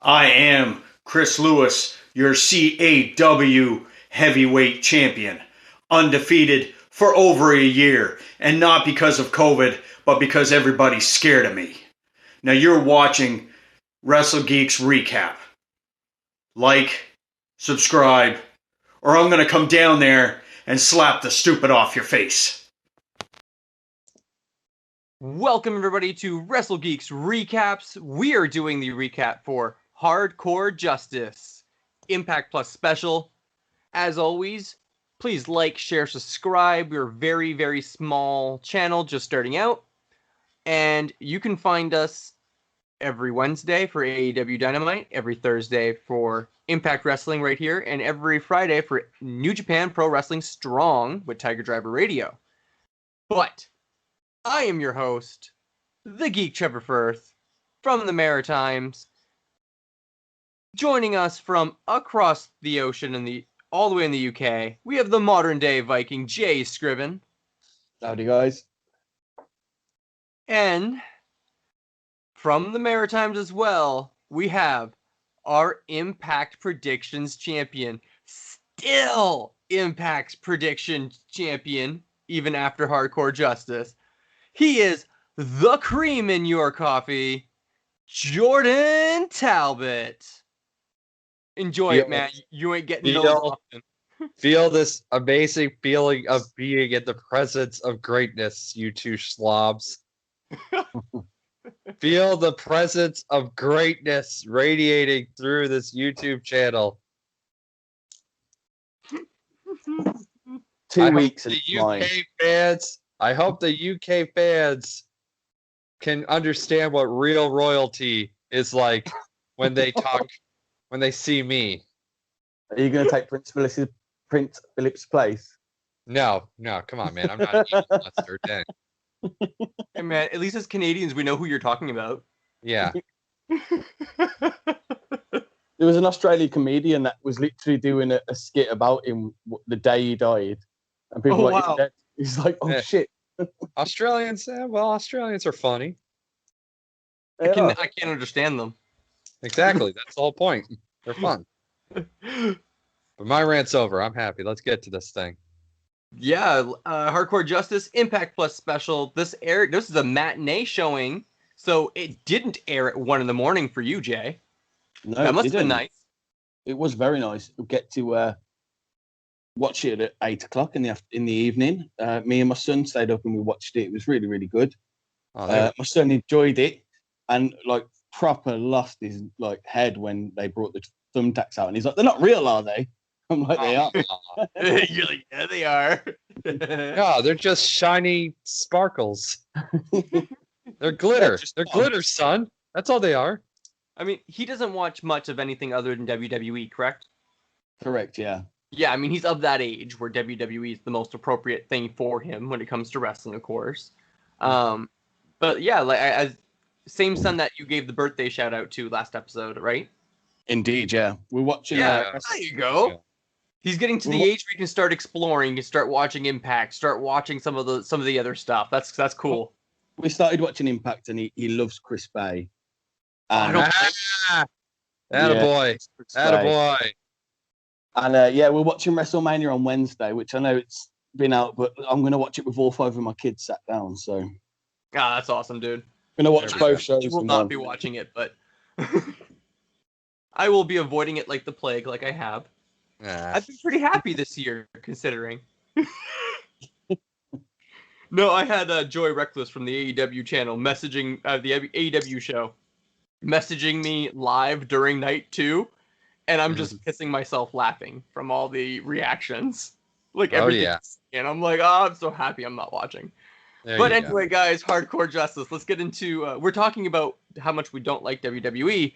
I am Chris Lewis, your CAW heavyweight champion, undefeated for over a year, and not because of COVID, but because everybody's scared of me. Now you're watching Wrestle Geeks Recap. Like, subscribe, or I'm gonna come down there and slap the stupid off your face. Welcome everybody to Wrestle Geeks Recaps. We are doing the recap for Hardcore Justice Impact Plus Special. As always, please like, share, subscribe. We're a very, very small channel just starting out. And you can find us every Wednesday for AEW Dynamite, every Thursday for Impact Wrestling right here, and every Friday for New Japan Pro Wrestling Strong with Tiger Driver Radio. But I am your host, the Geek Trevor Firth, from the Maritimes. Joining us from across the ocean and all the way in the UK, we have the modern day Viking, Jay Scriven. Howdy, guys. And from the Maritimes as well, we have our Impact Predictions champion, still Impact Predictions champion, even after Hardcore Justice. He is the cream in your coffee, Jordan Talbot. Enjoy it, man. You ain't getting those often. Feel this amazing feeling of being in the presence of greatness, you two slobs. Feel the presence of greatness radiating through this YouTube channel. 2 weeks the and flying. UK fans. I hope the UK fans can understand what real royalty is like when they talk, when they see me. Are you going to take Prince Philip's place? No, come on, man. I'm not an evil monster. Dang. Hey, man, at least as Canadians, we know who you're talking about. Yeah. There was an Australian comedian that was literally doing a skit about him the day he died. And people were like, wow. he's dead. He's like, oh, Yeah. shit. Australians are funny. They I are. can't understand them. Exactly. That's the whole point. They're fun. But my rant's over. I'm happy. Let's get to this thing. Yeah, Hardcore Justice Impact Plus special. This is a matinee showing, so it didn't air at 1 a.m. for you, Jay. No, That must it have been didn't. nice. It was very nice. We get to watch it at 8 o'clock in the evening. Me and my son stayed up and we watched it. It was really, really good. Oh, My son enjoyed it and like proper lost his like head when they brought the thumbtacks out. And he's like, "They're not real, are they?" I'm like, "They are." You're like, yeah, they are. no, they're just shiny sparkles. They're glitter. They're glitter, son. That's all they are. I mean, he doesn't watch much of anything other than WWE, correct? Correct. Yeah. Yeah, I mean, he's of that age where WWE is the most appropriate thing for him when it comes to wrestling, of course. But yeah, like same son that you gave the birthday shout out to last episode, right? Indeed. Yeah. We're watching. Yeah, there you go. Yeah. He's getting to the age where he can start exploring, and start watching Impact, start watching some of the other stuff. That's cool. We started watching Impact, and he loves Chris Bay. And, Attaboy. Chris Bay. Attaboy. And yeah, we're watching WrestleMania on Wednesday, which I know it's been out, but I'm going to watch it with all 5 of my kids sat down. So Ah, that's awesome, dude. I'm going to watch both shows. You will in not one. be watching it, but I will be avoiding it like the plague, like I have. I've been pretty happy this year, considering. No, I had Joy Reckless from the AEW channel messaging the AEW show, messaging me live during night 2, and I'm just pissing myself laughing from all the reactions. Like everything. yeah. And I'm like, oh, I'm so happy I'm not watching. But anyway, guys, Hardcore Justice. Let's get into. We're talking about how much we don't like WWE,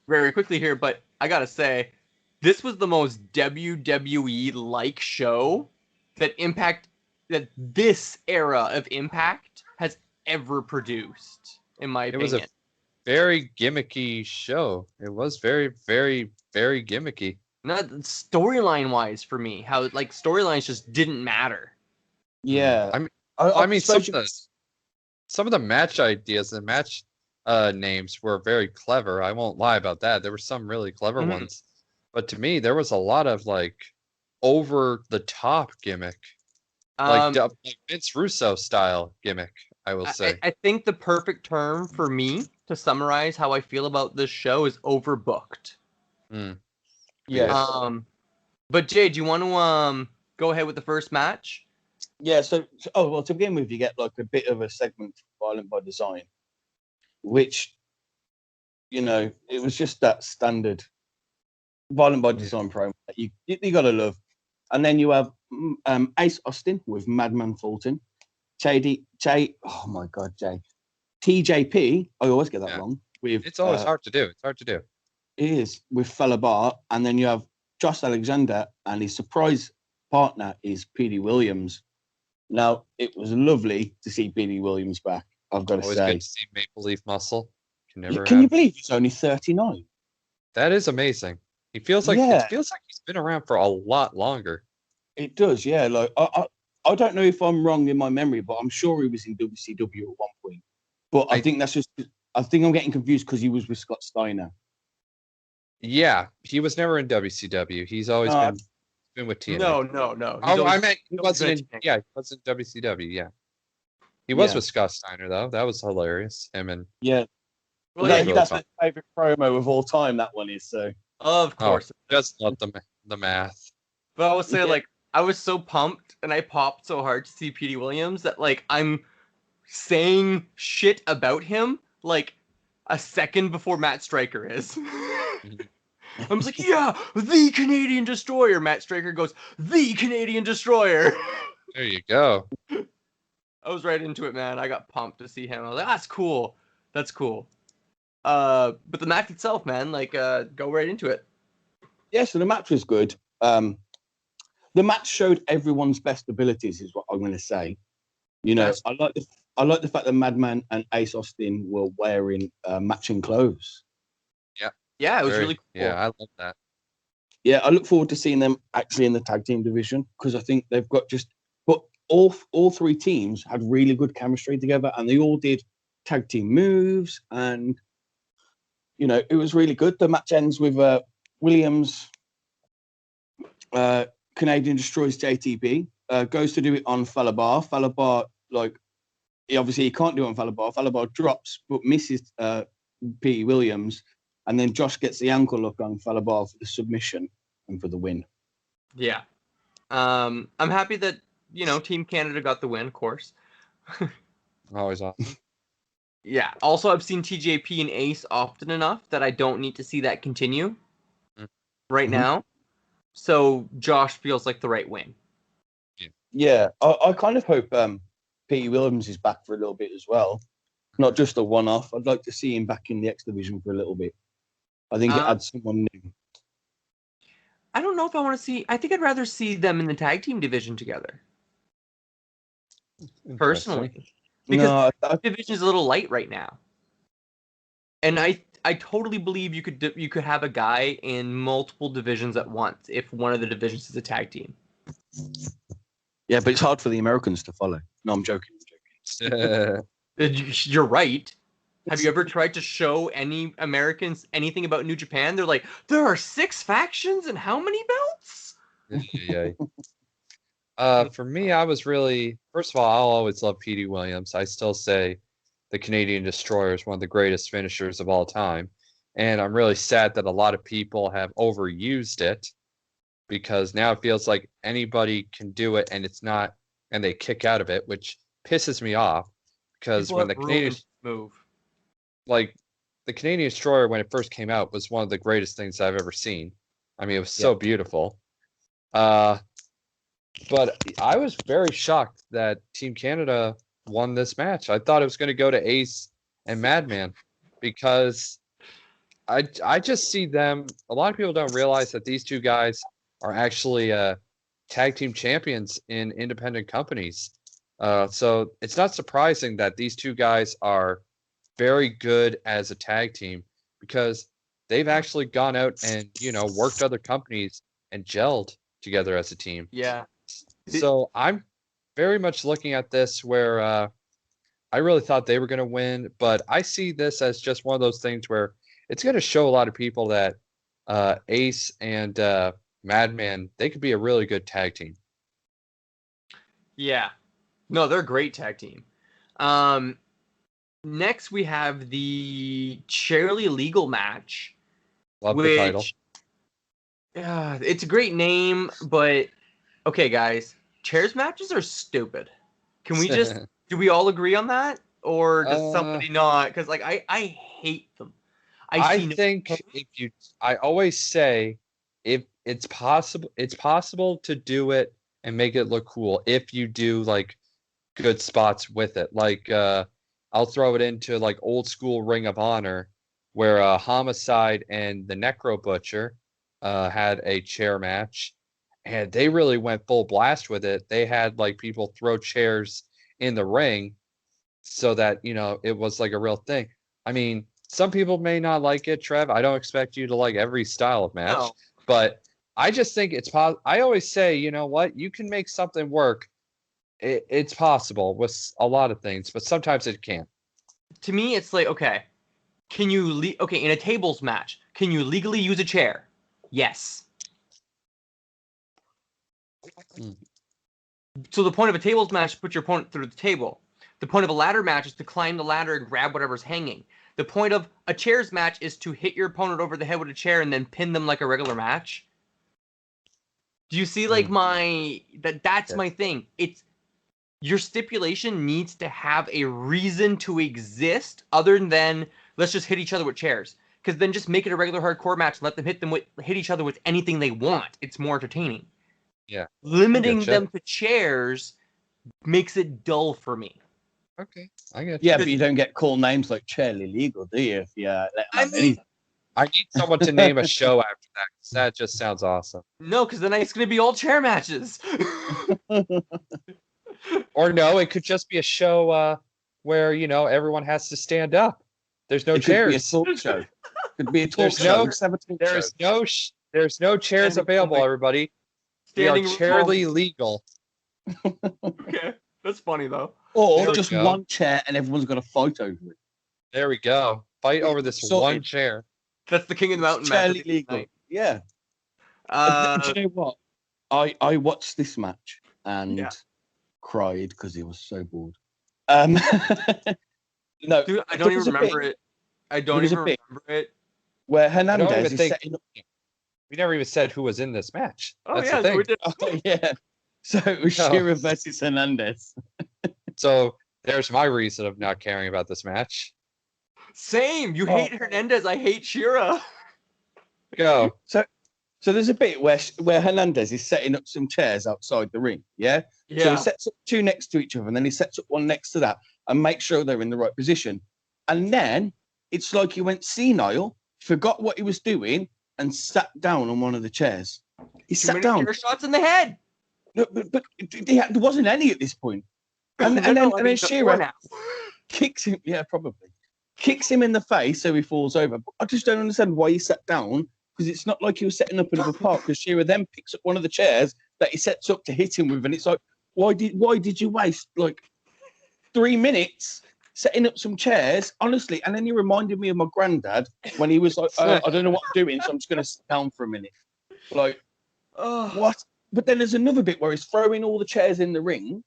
very quickly here. But I gotta say, this was the most WWE-like show that this era of Impact has ever produced, in my opinion. It was a very gimmicky show. It was very, very, very gimmicky. Not storyline-wise for me. How like storylines just didn't matter. Yeah. I mean, some of the match ideas, the match names were very clever. I won't lie about that. There were some really clever ones, but to me, there was a lot of like over the top gimmick, like Vince Russo style gimmick. I will say. I think the perfect term for me to summarize how I feel about this show is overbooked. Yeah. But Jay, do you want to go ahead with the first match? Yeah. So to begin with, you get like a bit of a segment from Violent by Design, which, it was just that standard Violent by Design promo that you gotta love. And then you have Ace Austin with Madman Fulton, oh my God, TJP. I always get that wrong. It's always hard to do. It's hard to do. It is with Fella Bar, and then you have Josh Alexander, and his surprise partner is PD Williams. Now, it was lovely to see PD Williams back. I've got to Always say, good to see Maple Leaf Muscle. Can you believe he's only 39? That is amazing. It feels like he's been around for a lot longer. It does, yeah. Like I don't know if I'm wrong in my memory, but I'm sure he was in WCW at one point. But I think I'm getting confused because he was with Scott Steiner. Yeah, he was never in WCW. He's always been with TNA. No. I meant he wasn't in. Yeah, he was in WCW. Yeah, he was with Scott Steiner though. That was hilarious. Him and well, that's my favorite promo of all time. That one is so. Of course, just love the math. But I would say like I was so pumped and I popped so hard to see PD Williams that like I'm saying shit about him like a second before Matt Striker is. I'm just like, yeah, the Canadian Destroyer. Matt Striker goes, the Canadian Destroyer. There you go. I was right into it, man. I got pumped to see him. I was like, that's cool. That's cool. But the match itself, man, like, go right into it. Yeah, so the match was good. The match showed everyone's best abilities, is what I'm going to say. I like the fact that Madman and Ace Austin were wearing matching clothes. Yeah, it was really cool. Yeah, I love that. Yeah, I look forward to seeing them actually in the tag team division because I think they've got but all three teams had really good chemistry together and they all did tag team moves and, it was really good. The match ends with Williams, Canadian destroys JTB, goes to do it on Fella Bar. Fella Bar, he can't do it on Fella Bar. Fella Bar drops but misses P. Williams. And then Josh gets the ankle lock on Fella Bar for the submission and for the win. Yeah. I'm happy that, Team Canada got the win, of course. Always awesome. Yeah. Also, I've seen TJP and Ace often enough that I don't need to see that continue right now. So Josh feels like the right win. Yeah. I kind of hope P. Williams is back for a little bit as well. Not just a one-off. I'd like to see him back in the X Division for a little bit. I think it adds someone new. I don't know if I want to see... I think I'd rather see them in the tag team division together. Personally. Because the division is a little light right now. And I totally believe you could have a guy in multiple divisions at once if one of the divisions is a tag team. Yeah, but it's hard for the Americans to follow. No, I'm joking. You're right. Have you ever tried to show any Americans anything about New Japan? They're like, there are 6 factions and how many belts? For me, I was really... First of all, I'll always love P.D. Williams. I still say the Canadian Destroyer is one of the greatest finishers of all time. And I'm really sad that a lot of people have overused it because now it feels like anybody can do it and it's not... And they kick out of it, which pisses me off. Because when the Canadian... move. Like, the Canadian Destroyer, when it first came out, was one of the greatest things I've ever seen. I mean, it was so beautiful. But I was very shocked that Team Canada won this match. I thought it was going to go to Ace and Madman because I just see them... A lot of people don't realize that these two guys are actually tag team champions in independent companies. So it's not surprising that these two guys are very good as a tag team because they've actually gone out and, worked other companies and gelled together as a team. Yeah. So I'm very much looking at this where I really thought they were going to win, but I see this as just one of those things where it's going to show a lot of people that Ace and Madman, they could be a really good tag team. Yeah. No, they're a great tag team. Next, we have the Charlie Legal match. Love the title. It's a great name, but okay, guys, chairs matches are stupid. Can we just do we all agree on that, or does somebody not? Because like I hate them. I always say if it's possible to do it and make it look cool if you do like good spots with it. Like I'll throw it into like old school Ring of Honor, where Homicide and the Necro Butcher had a chair match, and they really went full blast with it. They had like people throw chairs in the ring so that, you know, it was like a real thing. I mean, some people may not like it, Trev. I don't expect you to like every style of match, but I just think it's possible. I always say, you know what, you can make something work. It's possible with a lot of things, but sometimes it can't. To me, it's like, okay, can you in a tables match, can you legally use a chair? Yes. So the point of a tables match is to put your opponent through the table. The point of a ladder match is to climb the ladder and grab whatever's hanging. The point of a chairs match is to hit your opponent over the head with a chair and then pin them like a regular match. Do you see like that's my thing. It's your stipulation needs to have a reason to exist other than let's just hit each other with chairs. Because then just make it a regular hardcore match and let them hit each other with anything they want. It's more entertaining. Yeah. Limiting them to chairs makes it dull for me. Okay, I get you. Yeah, but you don't get cool names like Charlie Legal, do you? If you I mean, I need someone to name a show after that, 'cause that just sounds awesome. No, because then it's going to be all chair matches. Or no, it could just be a show where, you know, everyone has to stand up. There's no chairs. Could be a talk show. Could be a talk show. There's no chairs available, everybody. They are chairly legal. Okay, that's funny though. Or just one chair and everyone's got to fight over it. There we go. Fight over this one chair. That's the King of the Mountain Chairly match. legal. Yeah. Do you know what? I watched this match and cried because he was so bored. No, dude, I don't even remember it. I don't even remember it. Where Hernandez is setting up. We never even said who was in this match. Oh, That's yeah, the thing. we did. Oh, yeah. So it was Shira versus Hernandez. So there's my reason of not caring about this match. Same. You hate Hernandez. I hate Shira. Go. So there's a bit where Hernandez is setting up some chairs outside the ring. Yeah. So he sets up two next to each other, and then he sets up one next to that, and makes sure they're in the right position. And then it's like he went senile, forgot what he was doing, and sat down on one of the chairs. He sat down. Chair shots in the head. No, but there wasn't any at this point. And then Shira kicks him. Yeah, probably kicks him in the face, so he falls over. But I just don't understand why he sat down, because it's not like he was setting up another part. Because Shira then picks up one of the chairs that he sets up to hit him with, and it's like, why did you waste like 3 minutes setting up some chairs? Honestly, and then he reminded me of my granddad when he was like, I don't know what I'm doing, so I'm just going to sit down for a minute. Like, what? But then there's another bit where he's throwing all the chairs in the ring,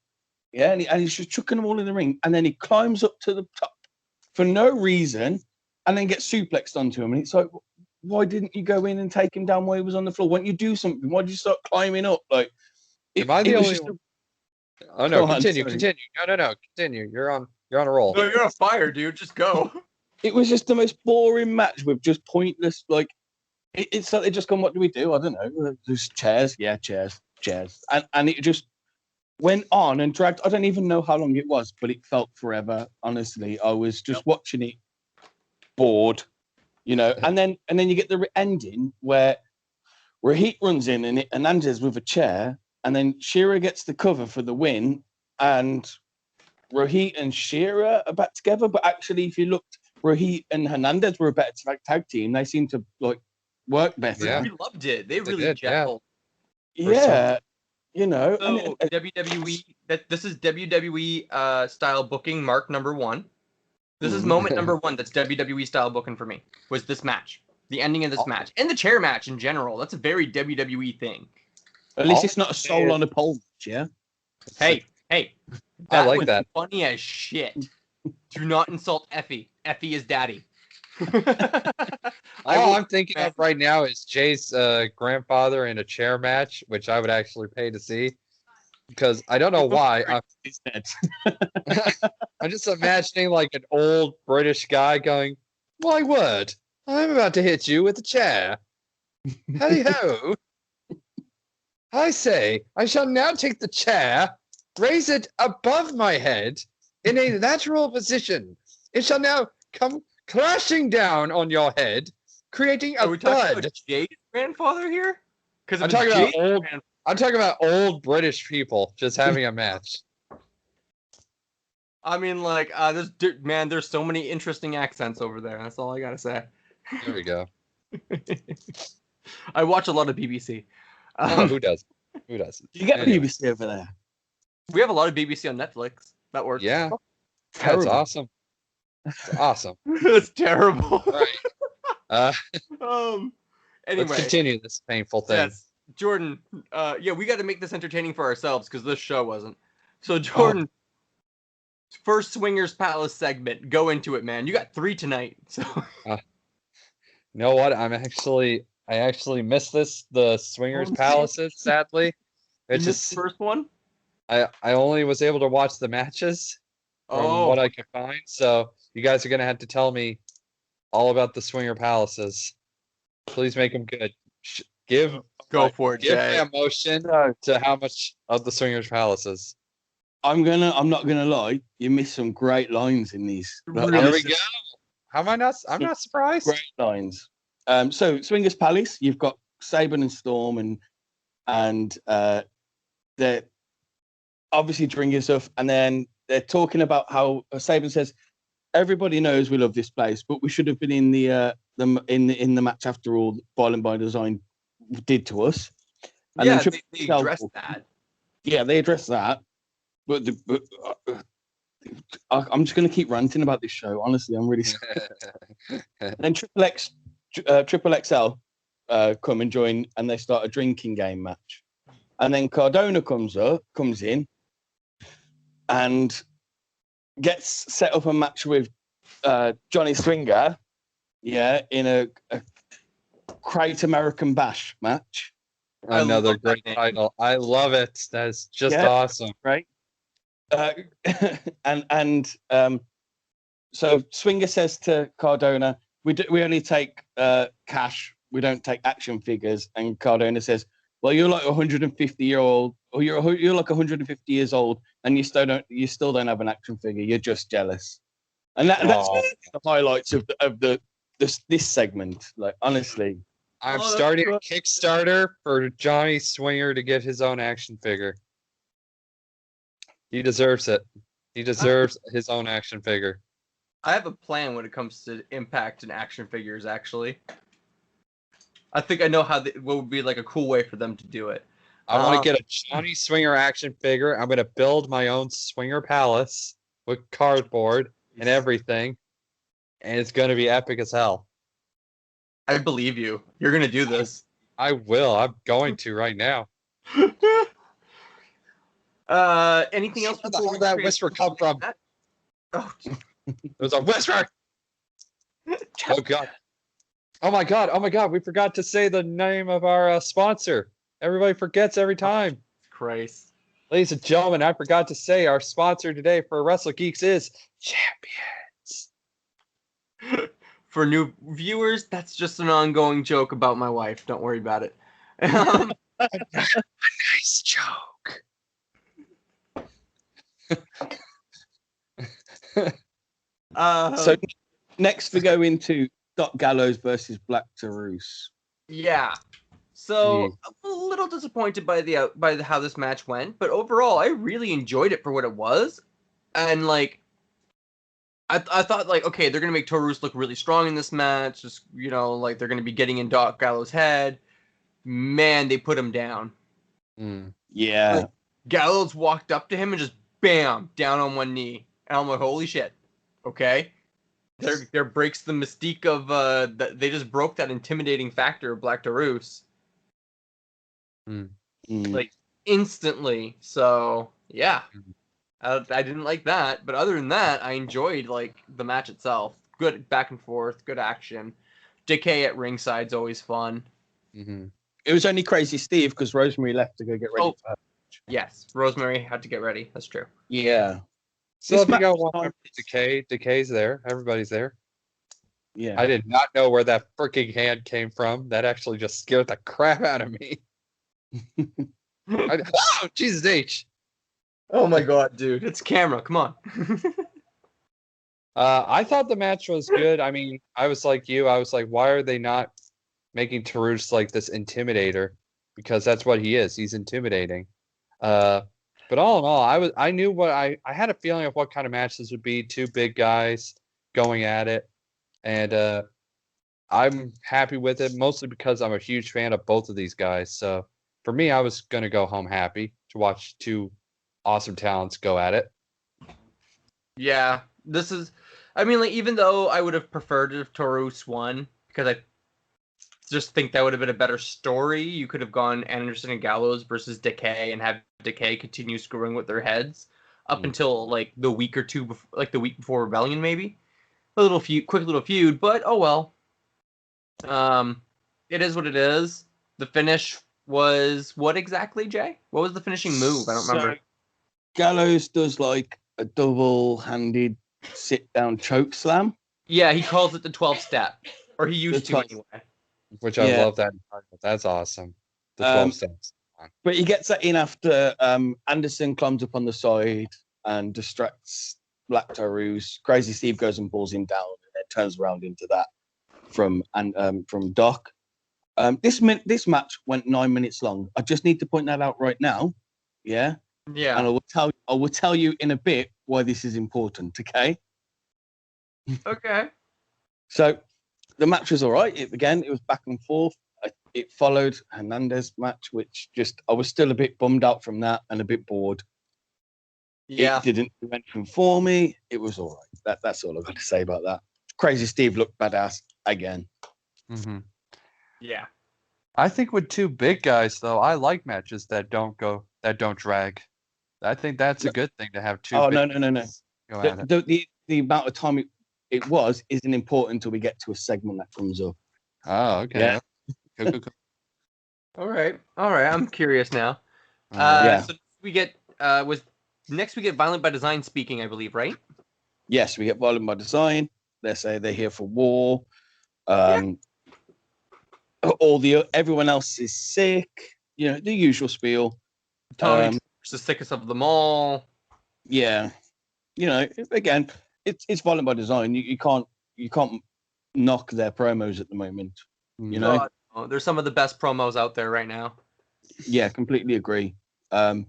yeah, and he's just chucking them all in the ring, and then he climbs up to the top for no reason, and then gets suplexed onto him, and it's like, why didn't you go in and take him down while he was on the floor? Why don't you do something? Why did you start climbing up? Like, am I the only one? Oh no! Continue. No. Continue. You're on a roll. No, you're on fire, dude. Just go. It was just the most boring match with just pointless. Like, it's like they just gone. What do we do? I don't know. There's chairs. Yeah, chairs. And it just went on and dragged. I don't even know how long it was, but it felt forever. Honestly, I was just watching it, bored. You know, and then you get the ending where Rohit runs in and Hernandez with a chair, and then Shira gets the cover for the win, and Rohit and Shira are back together. But actually, if you looked, Rohit and Hernandez were a better tag team. They seem to like work better. Yeah. We loved it. They really gelled. Yeah, you know. So WWE this is WWE style booking mark number 1. This is moment number 1 that's WWE style booking for me, was this match. The ending of this match. And the chair match in general. That's a very WWE thing. At least it's not a soul on a pole match, yeah? Hey. I like was that. Funny as shit. Do not insult Effie. Effie is daddy. All I'm thinking of right now is Jay's grandfather in a chair match, which I would actually pay to see. Because I don't know why. I'm just imagining like an old British guy going, "My word, I'm about to hit you with a chair. Hey ho! I say, I shall now take the chair, raise it above my head in a natural position. It shall now come crashing down on your head, creating a Are we talking thud." about Jay's grandfather here? Because I'm talking about old British people just having a match. I mean, like, there's so many interesting accents over there. That's all I gotta say. There we go. I watch a lot of BBC. Oh, who does? Who does? You get Anyway. BBC over there. We have a lot of BBC on Netflix. That works. Yeah, that's Terrible. awesome. That's awesome. It's terrible. All right. Anyway, Let's continue this painful thing. yes, Jordan. Yeah, we got to make this entertaining for ourselves because this show wasn't. So, Jordan, first Swingers Palace segment. Go into it, man. You got 3 tonight. So. You know what? I actually missed the Swingers Palaces, sadly. It's just the first one. I only was able to watch the matches from what I could find. So you guys are gonna have to tell me all about the Swinger Palaces. Please make them good. Go for it, Give Jay. me emotion to how much of the Swingers Palaces. I'm not gonna lie, you missed some great lines in these. Like, There we honestly, go. How am I not? I'm not surprised. Great lines. So Swingers Palace, you've got Saban and Storm and they're obviously drinking stuff, and then they're talking about how Saban says everybody knows we love this place, but we should have been in the match after all. Violent by Design did to us. And Yeah, then they addressed that. Yeah, they addressed that. But I'm just going to keep ranting about this show. Honestly, I'm really sorry. Then Triple XL come and join, and they start a drinking game match. And then Cardona comes in, and gets set up a match with Johnny Swinger, in a Great American Bash match. Another great title. I love it. That's just awesome. Right. So Swinger says to Cardona, we only take cash, we don't take action figures. And Cardona says, well, you're like 150-year-old, or you're like 150 years old, and you still don't have an action figure. You're just jealous. And that's the highlights of this segment. Like, honestly, I'm starting a Kickstarter for Johnny Swinger to get his own action figure. He deserves it. He deserves his own action figure. I have a plan when it comes to Impact and action figures, actually. I think I know what would be like a cool way for them to do it. I want to get a Johnny Swinger action figure. I'm going to build my own Swinger Palace with cardboard and everything. And it's going to be epic as hell. I believe you. You're going to do this. I will. I'm going to right now. Anything else? Where the hell did that whisper come from? Oh, There's a whisper! Oh, God. Oh, my God. Oh, my God. We forgot to say the name of our sponsor. Everybody forgets every time. Christ. Ladies and gentlemen, I forgot to say our sponsor today for Wrestle Geeks is Champions. For new viewers, that's just an ongoing joke about my wife. Don't worry about it. A nice joke. so next we go into Doc Gallows versus Black Taurus. Yeah. So I'm a little disappointed by how this match went, but overall, I really enjoyed it for what it was, and like, I thought like, okay, they're gonna make Taurus look really strong in this match, just like they're gonna be getting in Doc Gallows' head. Man, they put him down. Yeah. Gallows walked up to him and just bam, down on one knee. And I'm like, holy shit. Okay. There breaks the mystique of they just broke that intimidating factor of Black Taurus. Like instantly. So yeah. I didn't like that, but other than that, I enjoyed like the match itself. Good back and forth, good action. Decay at ringside's always fun. It was only Crazy Steve because Rosemary left to go get ready for her. Yes, Rosemary had to get ready. That's true. Yeah. So This if you match got was one fun. Decay's there. Everybody's there. Yeah. I did not know where that freaking hand came from. That actually just scared the crap out of me. Oh, Jesus H. Oh my god, dude. It's camera. Come on. I thought the match was good. I mean, I was like you. I was like, why are they not making Taurus like this intimidator? Because that's what he is. He's intimidating. But all in all, I knew what I had a feeling of what kind of match this would be. Two big guys going at it. And I'm happy with it, mostly because I'm a huge fan of both of these guys. So for me, I was going to go home happy to watch two awesome talents go at it. Yeah, this is. I mean, like, even though I would have preferred if Taurus won, because I just think that would have been a better story. You could have gone Anderson and Gallows versus Decay and have Decay continue screwing with their heads up until like the week or two, like the week before Rebellion, maybe. A little feud, quick little feud, but oh well. It is what it is. The finish was what exactly, Jay? What was the finishing move? I don't remember. So, Gallows does like a double-handed sit-down choke slam. Yeah, he calls it the 12 step, or he used to anyway. Which I love that. That's awesome. The 12 steps. But he gets that in after Anderson climbs up on the side and distracts Black Taurus. Crazy Steve goes and pulls him down and then turns around into that from Doc. This match went 9 minutes long. I just need to point that out right now. Yeah. Yeah. And I will tell you in a bit why this is important, okay? Okay. So the match was all right. It was back and forth. It followed Hernandez match, which I was still a bit bummed out from that and a bit bored. Yeah. It didn't do anything for me. It was all right. That's all I've got to say about that. Crazy Steve looked badass again. Yeah. I think with two big guys, though, I like matches that don't drag. I think that's a good thing to have two. Oh, big no. Go at it. The amount of time it was isn't important until we get to a segment that comes up. Oh, okay. Yeah. Cool. All right. I'm curious now. Yeah. So we get next we get Violent by Design speaking, I believe, right? Yes, we get Violent by Design. They say they're here for war. Everyone else is sick. You know, the usual spiel. Tommy's the sickest of them all. Yeah. You know, again, it's Violent by Design. You can't knock their promos at the moment. You know? There's some of the best promos out there right now. Yeah, completely agree. I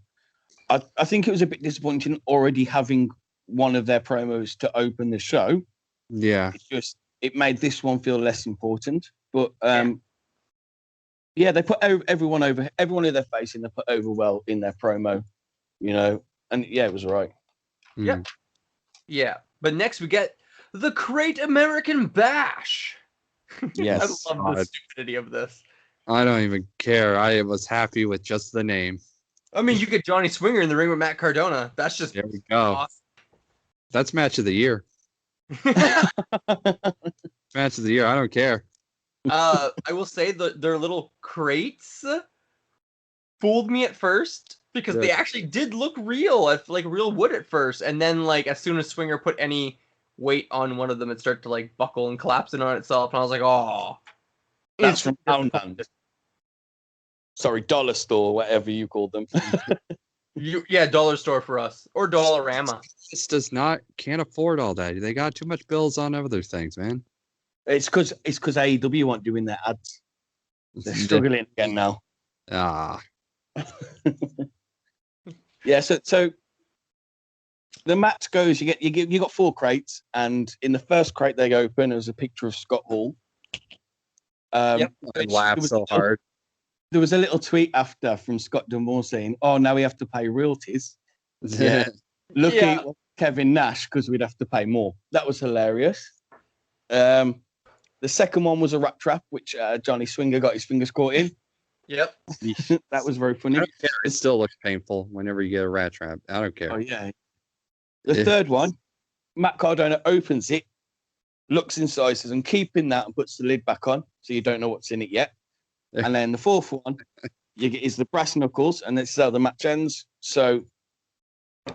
think it was a bit disappointing already having one of their promos to open the show. Yeah. It made this one feel less important. But they put everyone of their facing, they put over well in their promo, you know, and it was right. Yeah. Yeah. But next we get the Great American Bash. Yes. I love the stupidity of this. I don't even care. I was happy with just the name. I mean, you get Johnny Swinger in the ring with Matt Cardona. That's just there we go. Awesome. That's match of the year. Match of the year. I don't care. I will say their little crates fooled me at first because they actually did look real, like real wood at first, and then like as soon as Swinger put any weight on one of them, it started to like buckle and collapse in on itself, and I was like, oh, that's from Poundland. Sorry, Dollar Store, whatever you called them. Dollar Store for us or Dollarama. This can't afford all that. They got too much bills on other things, man. It's because AEW aren't doing their ads. They're struggling again now. Yeah, so the match goes. You got 4 crates, and in the first crate they open, there's a picture of Scott Hall. I laughed so hard. there was a little tweet after from Scott Dunmore saying, "Oh, now we have to pay royalties." Yeah. Lucky Yeah. it was Kevin Nash because we'd have to pay more. That was hilarious. The second one was a rat trap, which Johnny Swinger got his fingers caught in. Yep. That was very I funny. don't care. It still looks painful whenever you get a rat trap. I don't care. Oh, yeah. The third one, Matt Cardona opens it, looks inside, says, "I'm keeping that," and puts the lid back on, so you don't know what's in it yet. And then the fourth one is the brass knuckles, and this is how the match ends. So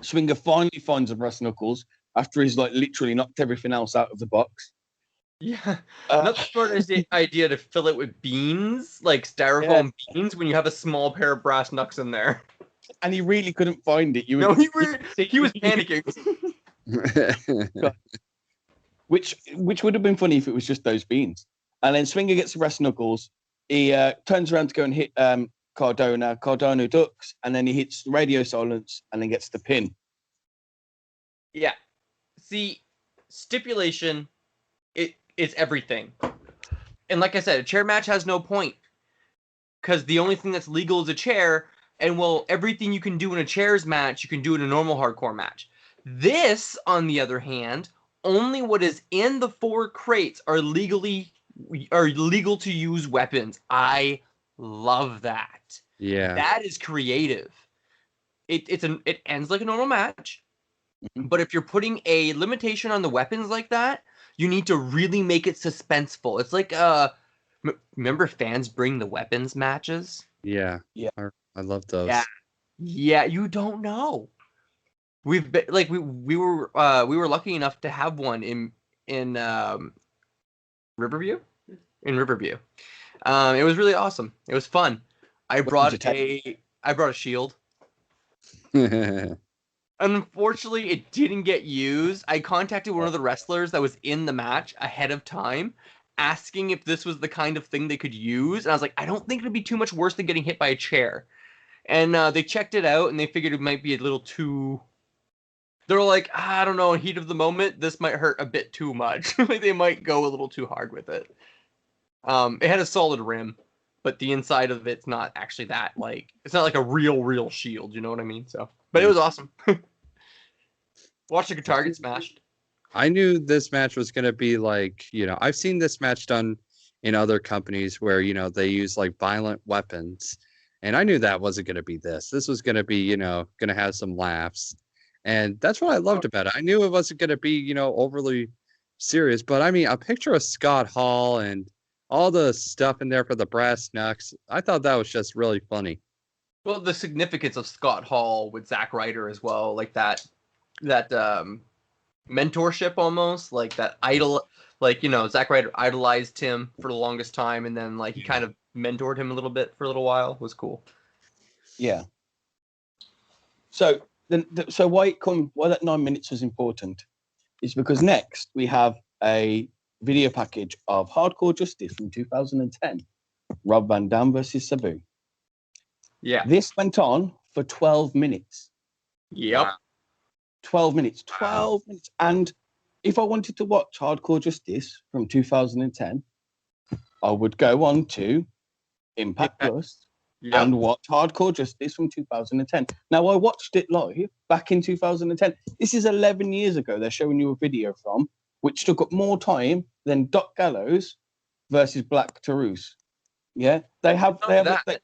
Swinger finally finds the brass knuckles after he's like literally knocked everything else out of the box. Yeah. Not the smartest idea to fill it with beans, like styrofoam beans, when you have a small pair of brass knucks in there. And he really couldn't find it. He was panicking. Which would have been funny if it was just those beans. And then Swinger gets the brass knuckles. He turns around to go and hit Cardona. Cardona ducks, and then he hits the radio silence and then gets the pin. Yeah. See, stipulation, it's everything. And like I said, a chair match has no point. Because the only thing that's legal is a chair, and well, everything you can do in a chairs match, you can do in a normal hardcore match. This, on the other hand, only what is in the 4 crates are legal to use weapons. I love that. Yeah. That is creative. It ends like a normal match, but if you're putting a limitation on the weapons like that, you need to really make it suspenseful. It's like remember Fans Bring the Weapons matches? Yeah. Yeah. I love those. Yeah, you don't know. We've been like we were lucky enough to have one in Riverview. In Riverview. It was really awesome. It was fun. I brought a shield. Unfortunately, it didn't get used. I contacted one of the wrestlers that was in the match ahead of time, asking if this was the kind of thing they could use. And I was like, I don't think it'd be too much worse than getting hit by a chair. And they checked it out, and they figured it might be a little too... They were like, I don't know, in heat of the moment, this might hurt a bit too much. Like they might go a little too hard with it. It had a solid rim, but the inside of it's not actually that, like... It's not like a real shield, you know what I mean? So, but it was awesome. Watch the guitar get smashed. I knew this match was going to be like, I've seen this match done in other companies where, they use like violent weapons. And I knew that wasn't going to be this. This was going to be, going to have some laughs. And that's what I loved about it. I knew it wasn't going to be, overly serious. But I mean, a picture of Scott Hall and all the stuff in there for the brass knucks, I thought that was just really funny. Well, the significance of Scott Hall with Zack Ryder as well, like that mentorship almost, like that idol, like, Zack Ryder idolized him for the longest time, and then like he kind of mentored him a little bit for a little while. It was cool. Yeah. So why that 9 minutes was important is because next we have a video package of Hardcore Justice from 2010, Rob Van Dam versus Sabu. Yeah. This went on for 12 minutes. Yep. 12 minutes. 12 minutes. And if I wanted to watch Hardcore Justice from 2010, I would go on to Impact Plus and watch Hardcore Justice from 2010. Now, I watched it live back in 2010. This is 11 years ago. They're showing you a video from, which took up more time than Doc Gallows versus Black Taurus. Yeah? The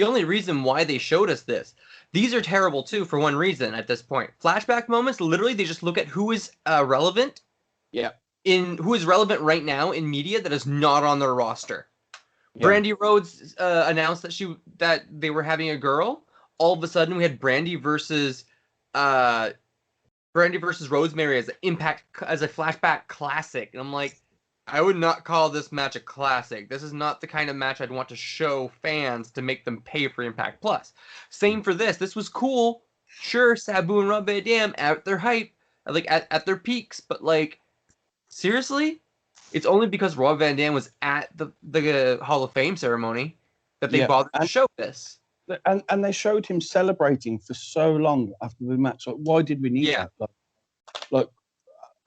only reason why they showed us this, these are terrible too for one reason at this point. Flashback moments, literally they just look at who is relevant. Yeah. Who is relevant right now in media that is not on their roster. Yeah. Brandy Rhodes announced that they were having a girl. All of a sudden we had Brandy versus Rosemary as an Impact, as a Flashback classic. And I'm like, I would not call this match a classic. This is not the kind of match I'd want to show fans to make them pay for Impact Plus. Same for this. This was cool. Sure, Sabu and Rob Van Dam at their hype, like at their peaks, but like, seriously? It's only because Rob Van Dam was at the Hall of Fame ceremony that they bothered to show this. And they showed him celebrating for so long after the match. Like, why did we need that? Like,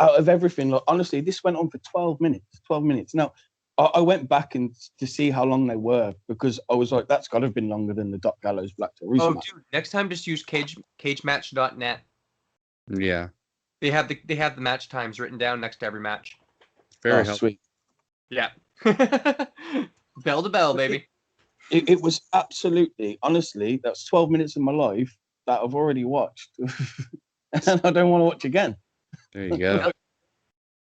out of everything, like honestly, this went on for 12 minutes. 12 minutes. Now, I went back and to see how long they were because I was like, that's got to have been longer than the Doc Gallows Black Taurus match. Dude, next time just use cagematch.net. Yeah. They have the match times written down next to every match. Very helpful. Sweet. Yeah. Bell to bell, baby. It was absolutely, honestly, that's 12 minutes of my life that I've already watched. And I don't want to watch again. There you go.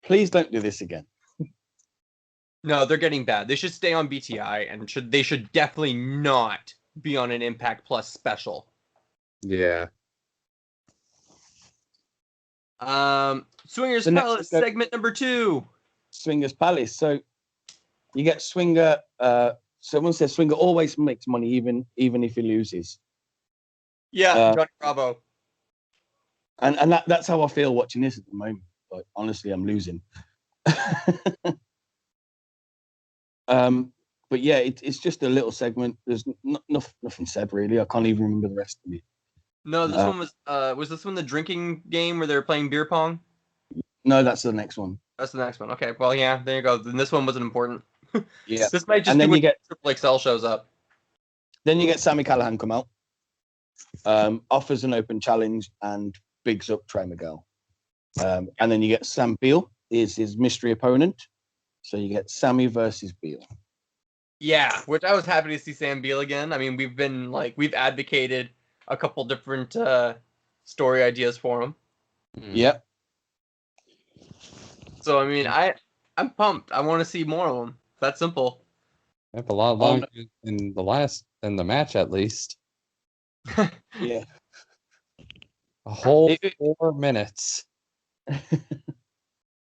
Please don't do this again. No, they're getting bad. They should stay on BTI, and they should definitely not be on an Impact Plus special. Yeah. Swingers Palace segment number 2. Swingers Palace. So you get Swinger. Someone says Swinger always makes money, even if he loses. Yeah, Johnny Bravo. And that's how I feel watching this at the moment. Like, honestly, I'm losing. But yeah, it's just a little segment. There's nothing said really. I can't even remember the rest of it. No, this one was this one the drinking game where they were playing beer pong? No, that's the next one. That's the next one. Okay, well, yeah, there you go. Then this one wasn't important. Yeah. This might just And be then when you get Triple XL shows up. Then you get Sami Callihan come out, offers an open challenge and bigs up Trey Miguel. And then you get Sam Beal is his mystery opponent. So you get Sammy versus Beal. Yeah, which I was happy to see Sam Beal again. I mean, we've advocated a couple different story ideas for him. Yep. So I mean, I'm pumped. I want to see more of them. That's simple. Yep, a lot longer in the match at least. Yeah. A whole 4 minutes.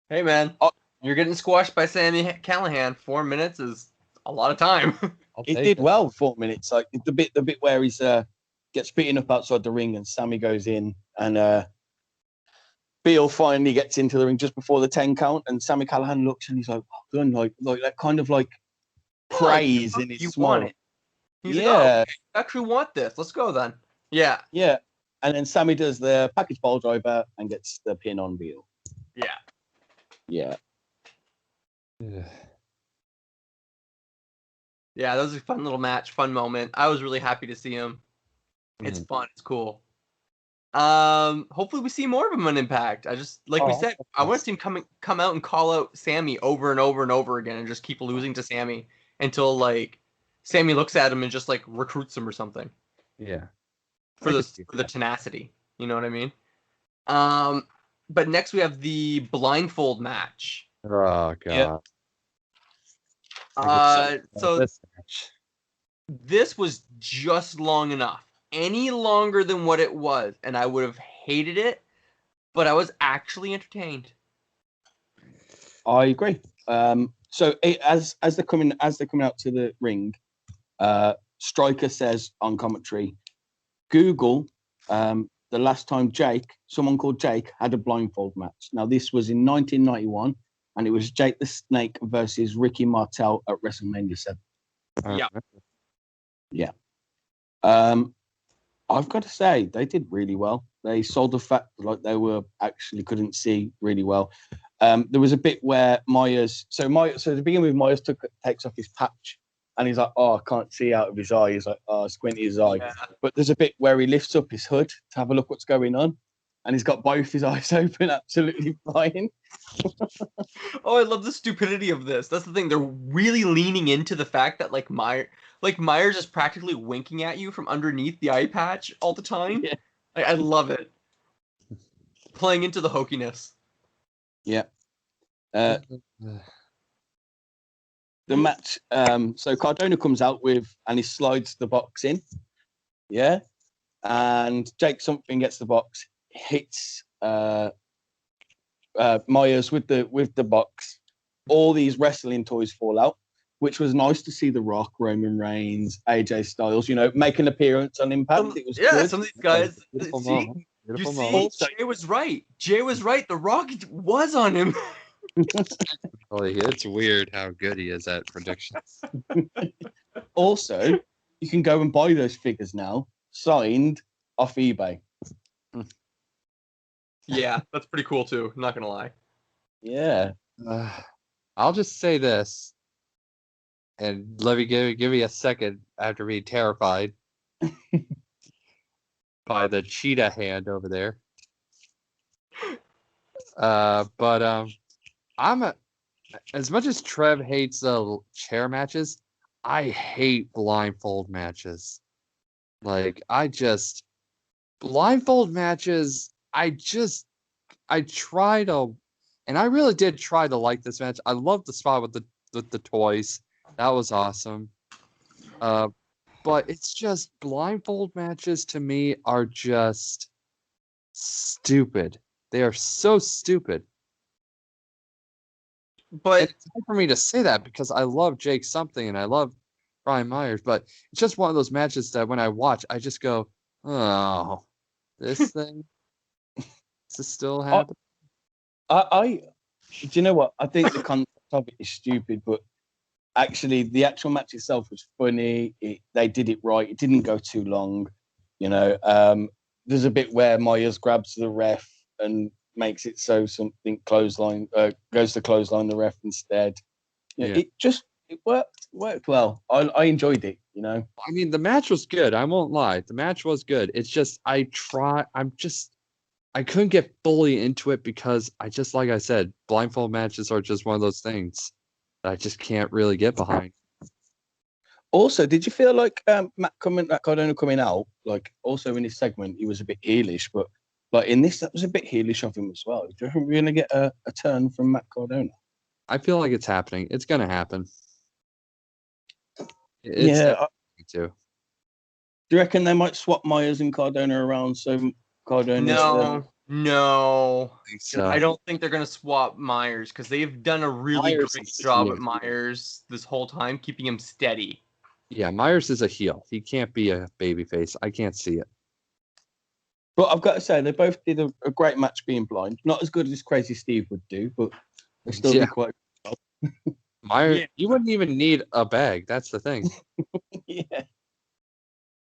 Hey man, you're getting squashed by Sami Callihan. 4 minutes is a lot of time. It did well 4 minutes. Like the bit where he's gets beaten up outside the ring and Sammy goes in and Beal finally gets into the ring just before the 10 count and Sami Callihan looks and he's like, oh, done, like that kind of like praise in his smile. Want it. He's yeah. like, oh, okay, I actually want this. Let's go then. Yeah. Yeah. And then Sammy does the package ball driver and gets the pin on Beal. Yeah. Yeah. Yeah, that was a fun little match, fun moment. I was really happy to see him. It's fun. It's cool. Hopefully we see more of him on Impact. I just we said, I want to see him come out and call out Sammy over and over and over again and just keep losing to Sammy until like Sammy looks at him and just like recruits him or something. Yeah. For the tenacity. You know what I mean? But next we have the Blindfold Match. Oh god. So this was just long enough. Any longer than what it was, and I would have hated it, but I was actually entertained. I agree. So as they're coming out to the ring, Stryker says on commentary, Google the last time someone called Jake had a blindfold match. Now this was in 1991, and it was Jake the Snake versus Ricky Martel at WrestleMania 7. Yeah. I've got to say they did really well. They sold the fact like they were actually couldn't see really well. There was a bit where Myers. So to begin with, Myers takes off his patch, and he's like, "Oh, I can't see out of his eye." He's like, "Oh, squinty his eye." Yeah. But there's a bit where he lifts up his hood to have a look what's going on, and he's got both his eyes open, absolutely fine. Oh, I love the stupidity of this. That's the thing. They're really leaning into the fact that Myers is practically winking at you from underneath the eye patch all the time. Yeah. I love it. Playing into the hokiness. Yeah. The match. So Cardona comes out and he slides the box in. Yeah. And Jake something gets the box, hits Myers with the box. All these wrestling toys fall out, which was nice to see. The Rock, Roman Reigns, AJ Styles, make an appearance on Impact. It was good. Some of these guys. Jay was right. The Rock was on him. It's weird how good he is at predictions. Also, you can go and buy those figures now, signed off eBay. Yeah, that's pretty cool too. I'm not gonna lie. Yeah. I'll just say this: And let me give me a second after being terrified by the cheetah hand over there. But as much as Trev hates chair matches, I hate blindfold matches. Like blindfold matches. I try to, and I really did try to like this match. I love the spot with the toys. That was awesome. But it's just blindfold matches to me are just stupid. They are so stupid. But it's hard for me to say that because I love Jake something and I love Brian Myers, but it's just one of those matches that when I watch, I just go, "Oh, this thing, this is still happening." Do you know what? I think the concept of it is stupid, but actually, the actual match itself was funny. They did it right. It didn't go too long. There's a bit where Myers grabs the ref and makes it so something clothesline goes to clothesline the ref instead. It worked well. I enjoyed it. I mean, the match was good. I won't lie. The match was good. It's just I couldn't get fully into it because like I said, blindfold matches are just one of those things that I just can't really get behind. Also, did you feel like Matt Cardona coming out, like also in his segment, he was a bit heelish, but like in this, that was a bit heelish of him as well. Do you think we're going to get a turn from Matt Cardona? I feel like it's happening. It's going to happen. Too. Do you reckon they might swap Myers and Cardona around so Cardona? No. So. I don't think they're going to swap Myers because they've done a really great job at Myers this whole time, keeping him steady. Yeah, Myers is a heel. He can't be a babyface. I can't see it. But I've got to say, they both did a great match being blind. Not as good as Crazy Steve would do, but they still did quite well. Myers, you wouldn't even need a bag. That's the thing. Yeah.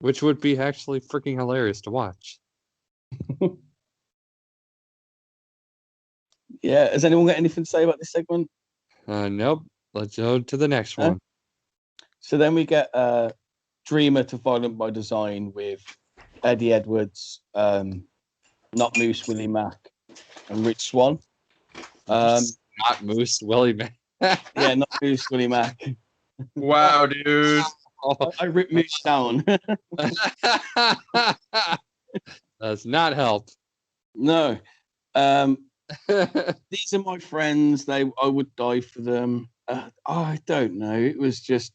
Which would be actually freaking hilarious to watch. Yeah. Has anyone got anything to say about this segment? Nope. Let's go to the next one. So then we get Dreamer to Violent by Design with Eddie Edwards, Not Moose, Willie Mack, and Rich Swann. Not Moose, Willie Mack. Yeah, Not Moose, Willie Mack. Wow, dude. I ripped Moose down. Does not help. No. These are my friends. I would die for them. I don't know. It was just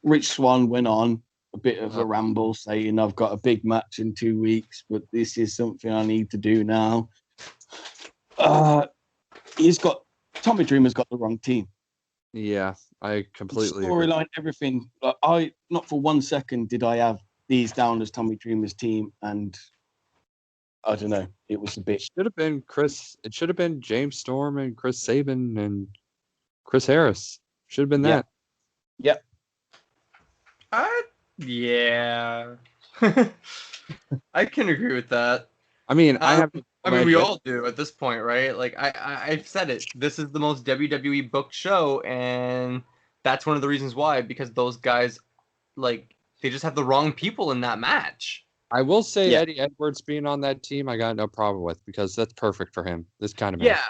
Rich Swann went on a bit of a ramble saying I've got a big match in 2 weeks, but this is something I need to do now. Tommy Dreamer's got the wrong team. Yeah, I completely storyline, everything. Like, not for 1 second did I have these down as Tommy Dreamer's team, and I don't know. It was a bit. It should have been Chris. It should have been James Storm and Chris Sabin and Chris Harris. Should have been that. Yep. Yeah. I can agree with that. I mean, we all do at this point, right? Like I've said it. This is the most WWE booked show, and that's one of the reasons why. Because those guys, like, they just have the wrong people in that match. I will say Eddie Edwards being on that team, I got no problem with because that's perfect for him. This kind of match. Yeah,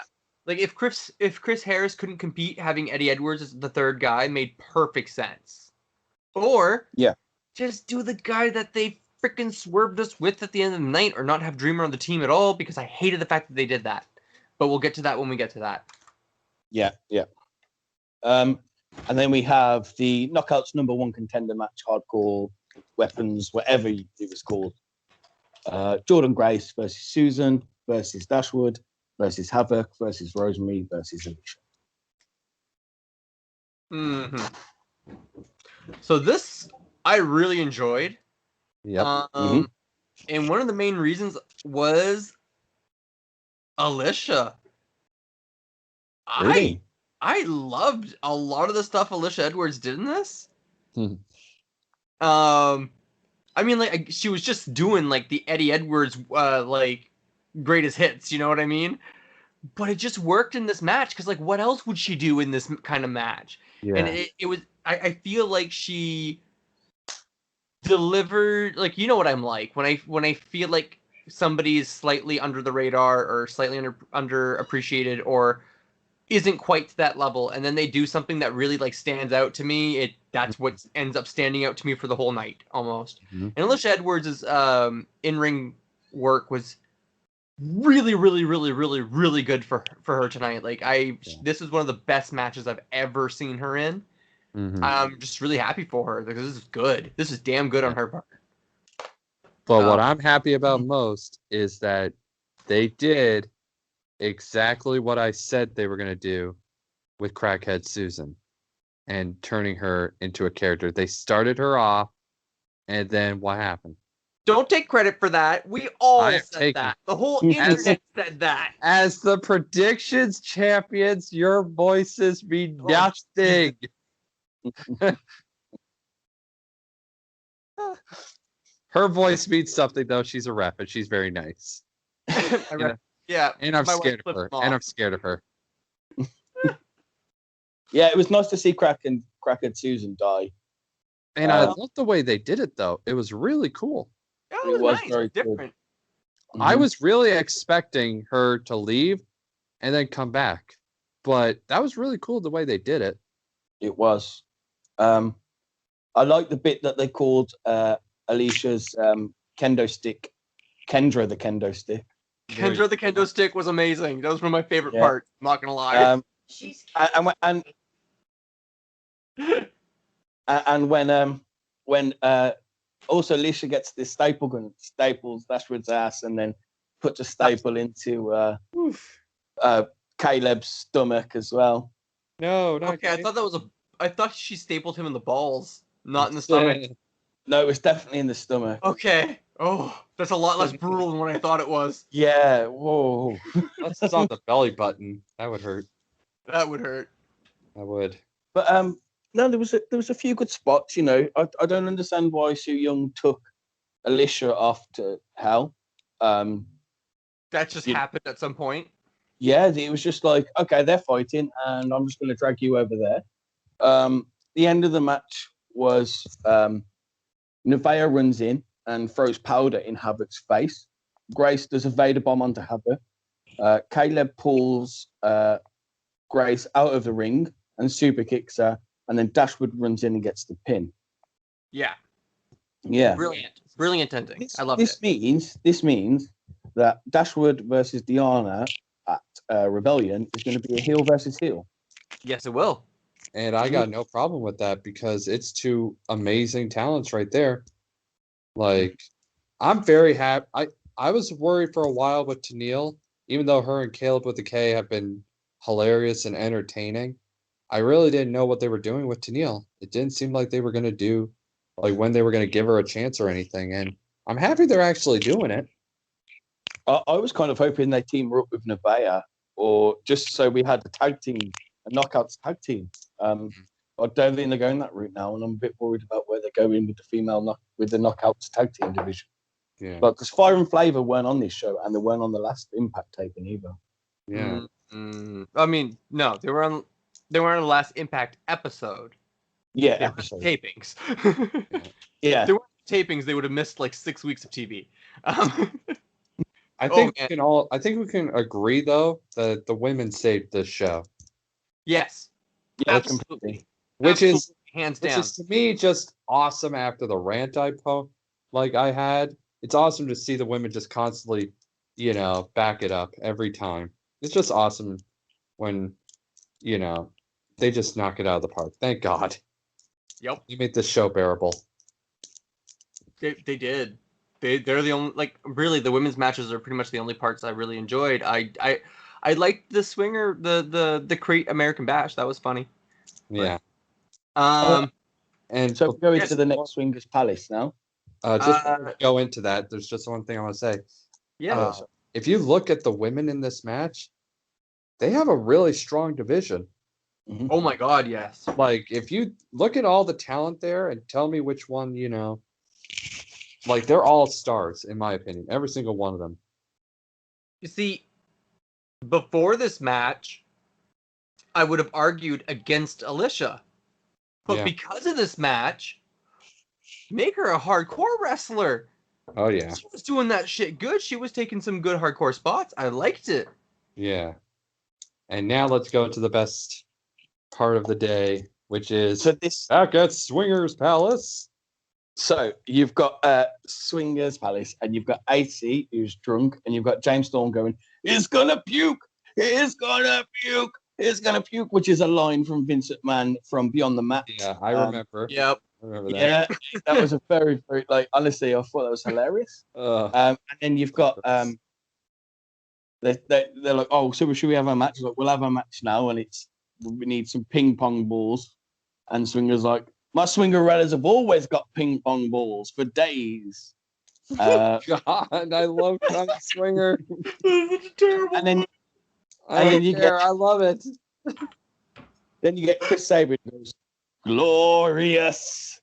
like if Chris Harris couldn't compete, having Eddie Edwards as the third guy made perfect sense. Or just do the guy that they freaking swerved us with at the end of the night, or not have Dreamer on the team at all, because I hated the fact that they did that. But we'll get to that when we get to that. Yeah. And then we have the Knockouts #1 contender match, Hardcore Weapons, whatever it was called. Jordan Grace versus Susan versus Dashwood versus Havoc versus Rosemary versus Alicia. Mm-hmm. So this I really enjoyed. Yep. And one of the main reasons was Alicia. Really? I loved a lot of the stuff Alicia Edwards did in this. I mean, like, she was just doing like the Eddie Edwards like greatest hits, you know what I mean? But it just worked in this match because, like, what else would she do in this kind of match? Yeah. And it was I feel like she delivered, like, you know what I'm like when I feel like somebody is slightly under the radar or slightly underappreciated or isn't quite to that level, and then they do something that really like stands out to me. That's what ends up standing out to me for the whole night almost. Mhm. And Alicia Edwards' in-ring work was really, really, really, really, really good for her tonight. Like this is one of the best matches I've ever seen her in. Mhm. I'm just really happy for her because this is good. This is damn good on her part. But what I'm happy about most is that they did exactly what I said they were going to do with Crackhead Susan and turning her into a character. They started her off, and then what happened? Don't take credit for that. We all said that. The whole As- internet said that. As the predictions champions, your voices mean nothing. Her voice means something, though. She's a rep, and she's very nice. Yeah. And I'm my wife scared of flipped her. them off. And I'm scared of her. Yeah, it was nice to see Crackhead Susan die. And I love the way they did it, though. It was really cool. Yeah, it was nice. very different. Cool. I was really expecting her to leave and then come back. But that was really cool the way they did it. It was. I like the bit that they called Alicia's kendo stick, Kendra the kendo stick. Kendra the kendo stick was amazing. That was one of my favorite parts. I'm not gonna lie. And when also Alicia gets this staple gun, staples Dashwood's ass, and then puts a staple into Caleb's stomach as well. No, not okay. I thought she stapled him in the balls, not in the stomach. No, it was definitely in the stomach. Okay. Oh, that's a lot less brutal than what I thought it was. Yeah. Whoa. That's on the belly button. That would hurt. That would hurt. That would. But no, there was a few good spots. You know, I don't understand why Sue Young took Alicia off to hell. That just happened at some point. Yeah, it was just like, okay, they're fighting, and I'm just going to drag you over there. The end of the match was Nevaeh runs in and throws powder in Havoc's face. Grace does a Vader bomb onto Havoc. Caleb pulls Grace out of the ring and super kicks her, and then Dashwood runs in and gets the pin. Yeah. Yeah. Brilliant ending. I love it. This means that Dashwood versus Diana at Rebellion is going to be a heel versus heel. Yes, it will. And I got no problem with that because it's two amazing talents right there. Like, I'm very happy. I was worried for a while with Tennille, even though her and Caleb with the K have been hilarious and entertaining. I really didn't know what they were doing with Tennille. It didn't seem like they were going to do, like, when they were going to give her a chance or anything. And I'm happy they're actually doing it. I was kind of hoping they team her up with Nevaeh, or just so we had a tag team, a knockouts tag team. I don't think they're going that route now, and I'm a bit worried about where they're going with the with the knockouts tag team division. Yeah. But because Fire and Flavor weren't on this show, and they weren't on the last Impact taping either. Yeah. I mean, no, they were on the last Impact episode. Yeah, episode. Tapings. Yeah. If they weren't tapings, they would have missed like 6 weeks of TV. I think we can agree though that the women saved this show. Yes. Yeah, absolutely. Which is hands down. Which is to me just awesome after the rant I had. It's awesome to see the women just constantly, back it up every time. It's just awesome when, they just knock it out of the park. Thank God. Yep. You made this show bearable. They did. They're the only, really the women's matches are pretty much the only parts I really enjoyed. I liked the swinger, the Crate American Bash. That was funny. Yeah. And so go into the next Swingers Palace now. Go into that. There's just one thing I want to say. Yeah. If you look at the women in this match, they have a really strong division. Mm-hmm. Oh my God, yes. Like, if you look at all the talent there and tell me which one, they're all stars, in my opinion. Every single one of them. You see, before this match, I would have argued against Alicia. But Yeah. because of this match, make her a hardcore wrestler. Oh yeah. She was doing that shit good. She was taking some good hardcore spots. I liked it. Yeah. And now let's go to the best part of the day, which is So this, back at Swingers Palace. so you've got Swingers Palace, and you've got AC who's drunk, and you've got James Storm going, "It's gonna puke! It's gonna puke! It's gonna puke!" Which is a line from Vincent Mann from Beyond the Mat. Yeah, I remember. Yep. I remember that. Yeah, that was a very, very like. Honestly, I thought that was hilarious. And then you've got they're like, "Oh, so should we have a match?" Like, we'll have a match now, and we need some ping pong balls. And Swinger's like, "My Swingerellas have always got ping pong balls for days." God, I love Johnny Swinger. Terrible. And then I And don't then you care. I love it. you get Chris Sabin who goes, "Glorious."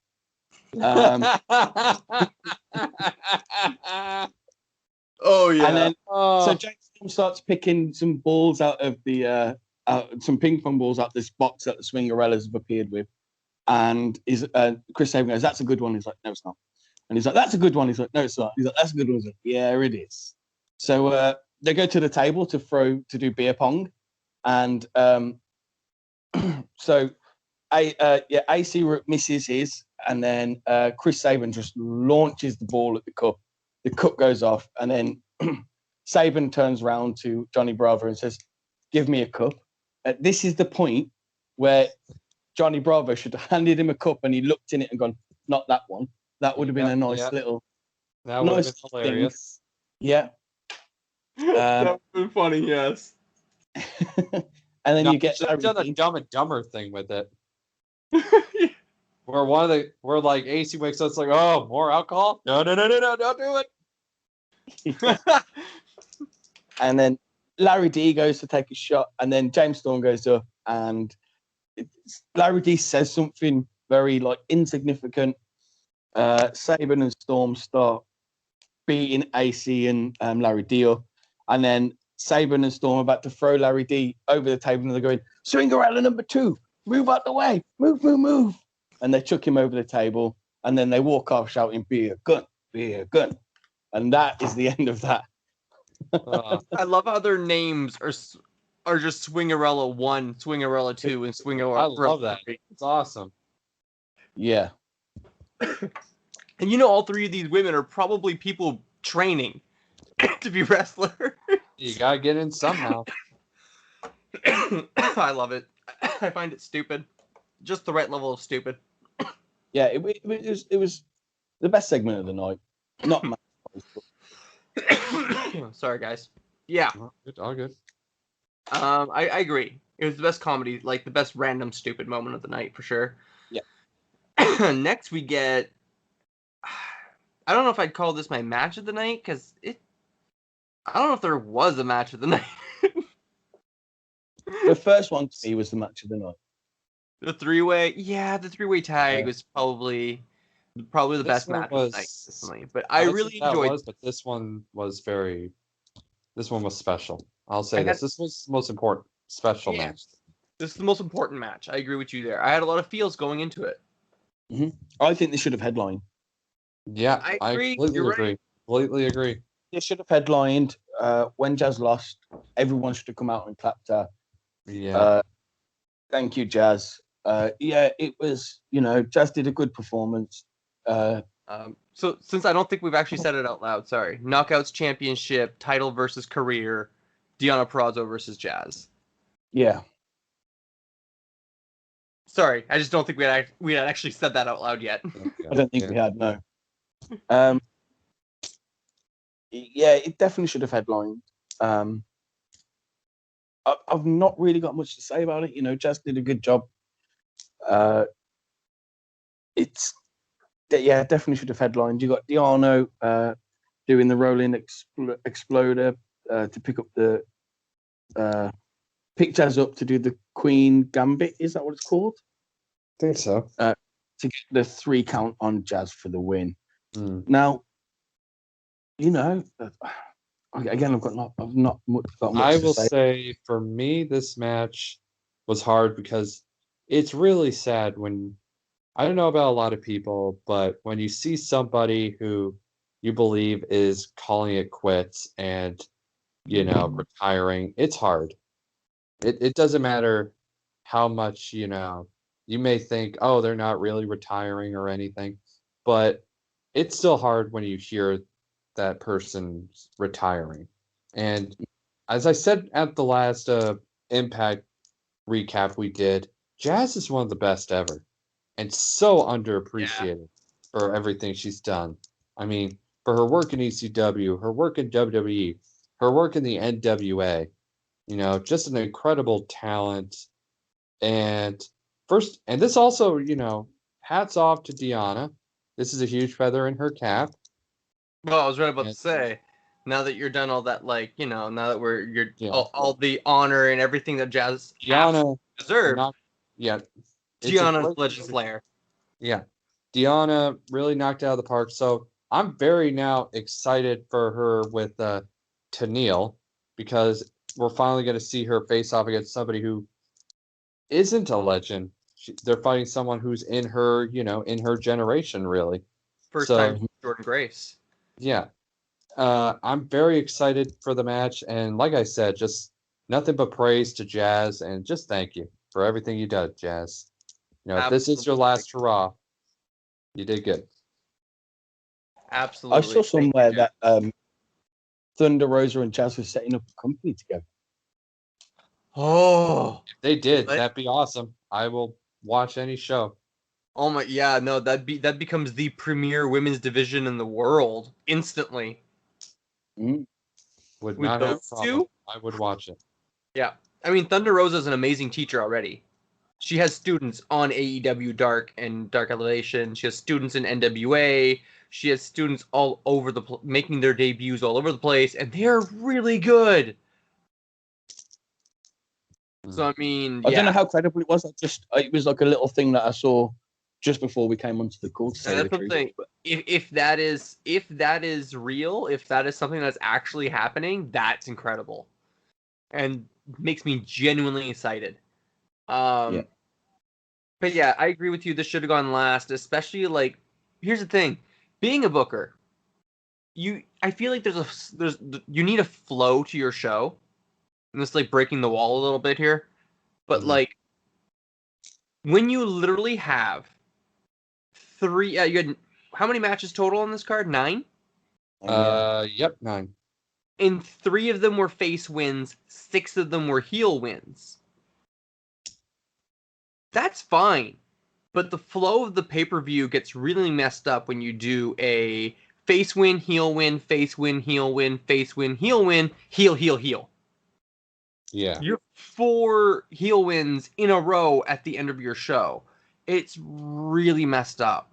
Oh yeah. And then Oh, so James Storm starts picking some balls out of the some ping pong balls out this box that the Swingerellas have appeared with, and Chris Sabin goes, "That's a good one." He's like, "No, it's not." And he's like, "That's a good one." He's like, "No, it's not." He's like, "That's a good one." He's like, "Yeah, it is." So they go to the table to do beer pong, and so AC misses his, and then Chris Sabin just launches the ball at the cup. The cup goes off, and then Sabin turns around to Johnny Bravo and says, "Give me a cup." This is the point where Johnny Bravo should have handed him a cup, and he looked in it and gone, "Not that one." That would have been a nice little. that would have nice been hilarious. Yeah. That would have been funny, yes. And then No, you get should have Larry done a Dean. Dumb and Dumber thing with it, where like AC wakes up, it's like, oh, more alcohol? No, don't do it. And then Larry D goes to take a shot, and then James Storm goes up, and Larry D says something very like insignificant. Sabin and Storm start beating AC and Larry D up, and then Sabin and Storm are about to throw Larry D over the table, and they're going, "Swingerella number 2, move out the way, move," and they chuck him over the table, and then they walk off shouting, "Beer gun, beer gun," and that is the end of that. I love how their names are just Swingerella 1, Swingerella 2, and Swingerella. I love that. 3. It's awesome. Yeah. And you know, all three of these women are probably people training to be wrestlers. You gotta get in somehow. I love it. I find it stupid. Just the right level of stupid. Yeah, it was the best segment of the night. Not much. Sorry, guys. Yeah, All good. I agree. It was the best comedy, like the best random stupid moment of the night for sure. Yeah. Next we get. I don't know if I'd call this my match of the night because I don't know if there was a match of the night. The first one to me was the match of the night. The three-way, the three-way tag was probably the This best one match of the night, was- definitely. But I really enjoyed. But this one was special. I'll say I had- this was the most important special Yeah. match. This is the most important match. I agree with you there. I had a lot of feels going into it. I think they should have headlined. Yeah, I I agree. completely You're agree. right. Completely agree. They should have headlined. When Jazz lost, everyone should have come out and clapped her. Yeah. Thank you, Jazz. It was, Jazz did a good performance. So since I don't think we've actually said it out loud, sorry. Knockouts Championship, title versus career, Deonna Purrazzo versus Jazz. Yeah. Sorry, I just don't think we had actually said that out loud yet. I don't think we had, no. It definitely should have headlined. I've not really got much to say about it. Jazz did a good job. Definitely should have headlined. You got Diano doing the rolling exploder to pick up pick Jazz up to do the Queen Gambit. Is that what it's called? I think so. To get the 3 count on Jazz for the win. Mm. Now, again, I've not much got much I to will say. say for me, this match was hard because it's really sad when I don't know about a lot of people, but when you see somebody who you believe is calling it quits and, retiring, it's hard. It doesn't matter how much, you may think, oh, they're not really retiring or anything, but it's still hard when you hear that person's retiring. And as I said at the last Impact recap we did, Jazz is one of the best ever and so underappreciated for everything she's done. I mean, for her work in ECW, her work in WWE, her work in the NWA, just an incredible talent. And this also, hats off to Deanna. This is a huge feather in her cap. Well, I was right about to say, now that you're done all that, now that all the honor and everything that Jazz Deanna deserves. Deanna's Legend Slayer. Yeah. Deanna really knocked it out of the park. So I'm very now excited for her with Tennille, because we're finally going to see her face off against somebody who isn't a legend. They're fighting someone who's in her, in her generation, really. First time Jordan Grace. Yeah. I'm very excited for the match. And like I said, just nothing but praise to Jazz, and just thank you for everything you did, Jazz. If this is your last hurrah, you did good. Absolutely. I saw somewhere that Thunder Rosa and Jazz were setting up a company together. Oh, if they did, that'd be awesome. I will watch any show. Oh my, yeah, no, that becomes the premier women's division in the world instantly. Would With not have a those problem. two? I would watch it. Yeah, I mean, Thunder Rosa is an amazing teacher already. She has students on AEW Dark and Dark Elevation. She has students in NWA. She has students all over making their debuts all over the place, and they're really good. So I mean, I don't know how credible it was. It was like a little thing that I saw just before we came onto the call. To say that's the thing. If that is real, if that is something that's actually happening, that's incredible, and makes me genuinely excited. But yeah, I agree with you. This should have gone last, especially here's the thing: being a booker, I feel like you need a flow to your show. And this breaking the wall a little bit here, but when you literally have three, you had how many matches total on this card? 9. Yep, 9. And 3 of them were face wins. 6 of them were heel wins. That's fine, but the flow of the pay-per-view gets really messed up when you do a face win, heel win, face win, heel win, face win, heel win, heel, heel, heel. Yeah. You have 4 heel wins in a row at the end of your show. It's really messed up.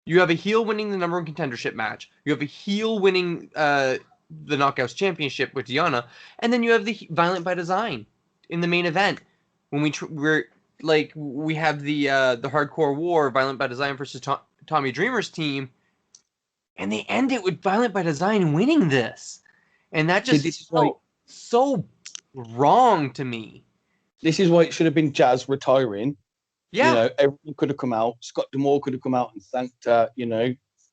You have a heel winning the number 1 contendership match. You have a heel winning the Knockouts Championship with Diana, and then you have the Violent by Design in the main event when we have the Hardcore War, Violent by Design versus Tommy Dreamer's team, and they end it with Violent by Design winning this, and that just so wrong to me. This is why it should have been Jazz retiring. Yeah. Everyone could have come out. Scott D'Amore could have come out and thanked her,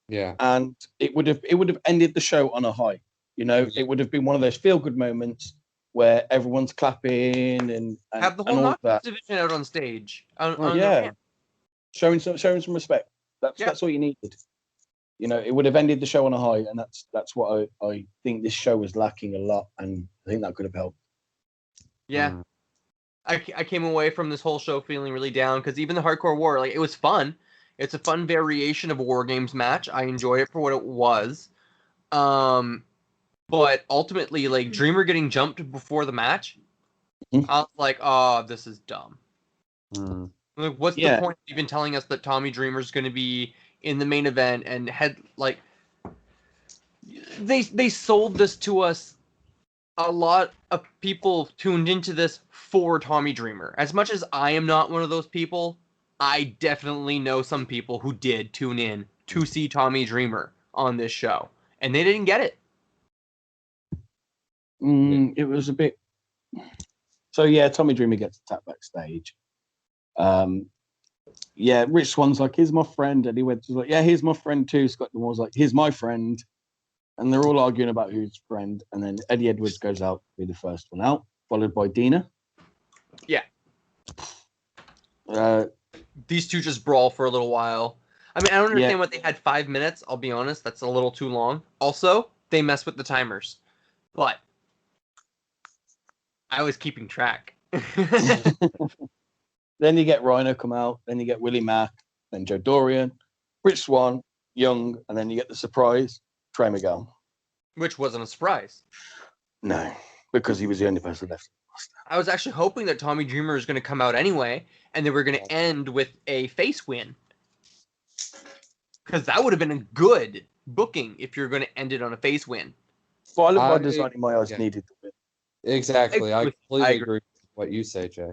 Yeah. And it would have ended the show on a high. It would have been one of those feel-good moments where everyone's clapping and have the whole Knockouts division out on stage. Showing some respect. That's all you needed. It would have ended the show on a high, and that's what I think this show was lacking a lot, and I think that could have helped. Yeah. I came away from this whole show feeling really down, because even the Hardcore War, it was fun. It's a fun variation of a War Games match. I enjoy it for what it was. But ultimately, Dreamer getting jumped before the match, I was like, oh, this is dumb. What's the point of even telling us that Tommy Dreamer's going to be in the main event and they sold this to us. A lot of people tuned into this for Tommy Dreamer. As much as I am not one of those people, I definitely know some people who did tune in to see Tommy Dreamer on this show, and they didn't get it. It was a bit. So yeah, Tommy Dreamer gets attacked backstage. Yeah, Rich Swan's like, here's my friend. Eddie Edwards was like, yeah, here's my friend too. Scott D'Amore's like, here's my friend. And they're all arguing about who's friend. And then Eddie Edwards goes out to be the first one out, followed by Dina. Yeah. Uh, These two just brawl for a little while. I mean, I don't understand what they had 5 minutes. I'll be honest. That's a little too long. Also, they mess with the timers. But I was keeping track. Then you get Rhino come out. Then you get Willie Mack. Then Joe Dorian, Rich Swann, Young. And then you get the surprise, Trey Miguel. Which wasn't a surprise. No, because he was the only person left. I was actually hoping that Tommy Dreamer was going to come out anyway, and they were going to end with a face win. Because that would have been a good booking if you're going to end it on a face win. Violent by Design in my eyes needed the win. Exactly. I completely agree with what you say, Jay.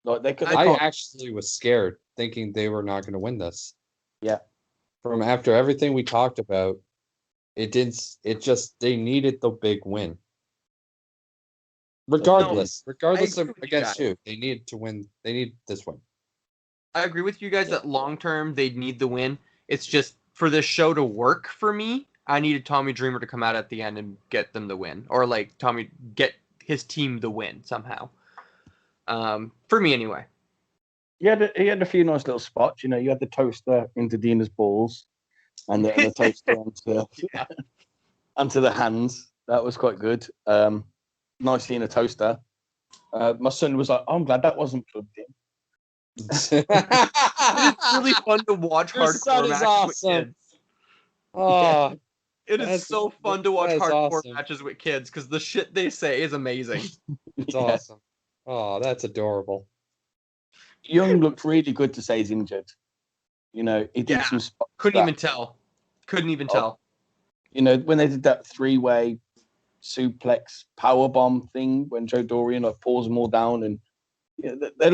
Like I actually was scared, thinking they were not going to win this. Yeah. From after everything we talked about, they needed the big win. Regardless of against who, they need to win. They need this win. I agree with you guys that long term they'd need the win. It's just for this show to work for me, I needed Tommy Dreamer to come out at the end and get them the win, or like Tommy get his team the win somehow. For me anyway. He had a few nice little spots. You know, you had the toaster into Dina's balls, and the toaster onto the hands. That was quite good. Nice seeing a toaster. My son was like, oh, I'm glad that wasn't plugged in. It's really fun to watch hardcore matches with kids. Oh, it is so fun to watch hardcore matches with kids because the shit they say is amazing. It's awesome. Oh, that's adorable. Young looked really good to say he's injured. You know, he did some spots. Couldn't even tell. You know, when they did that 3-way suplex powerbomb thing when Joe Dorian like pulls them all down, and they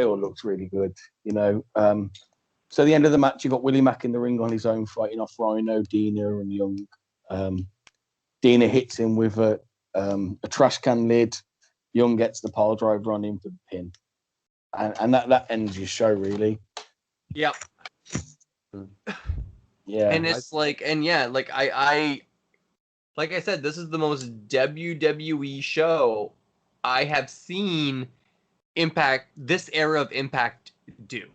all looked really good. You know, so at the end of the match, you got Willie Mack in the ring on his own, fighting off Rhino, Dina, and Young. Dina hits him with a trash can lid. Young gets the pile driver on him for the pin, and that ends your show really. Yep. Yeah, and it's like I like I said, this is the most WWE show I have seen Impact, this era of Impact do,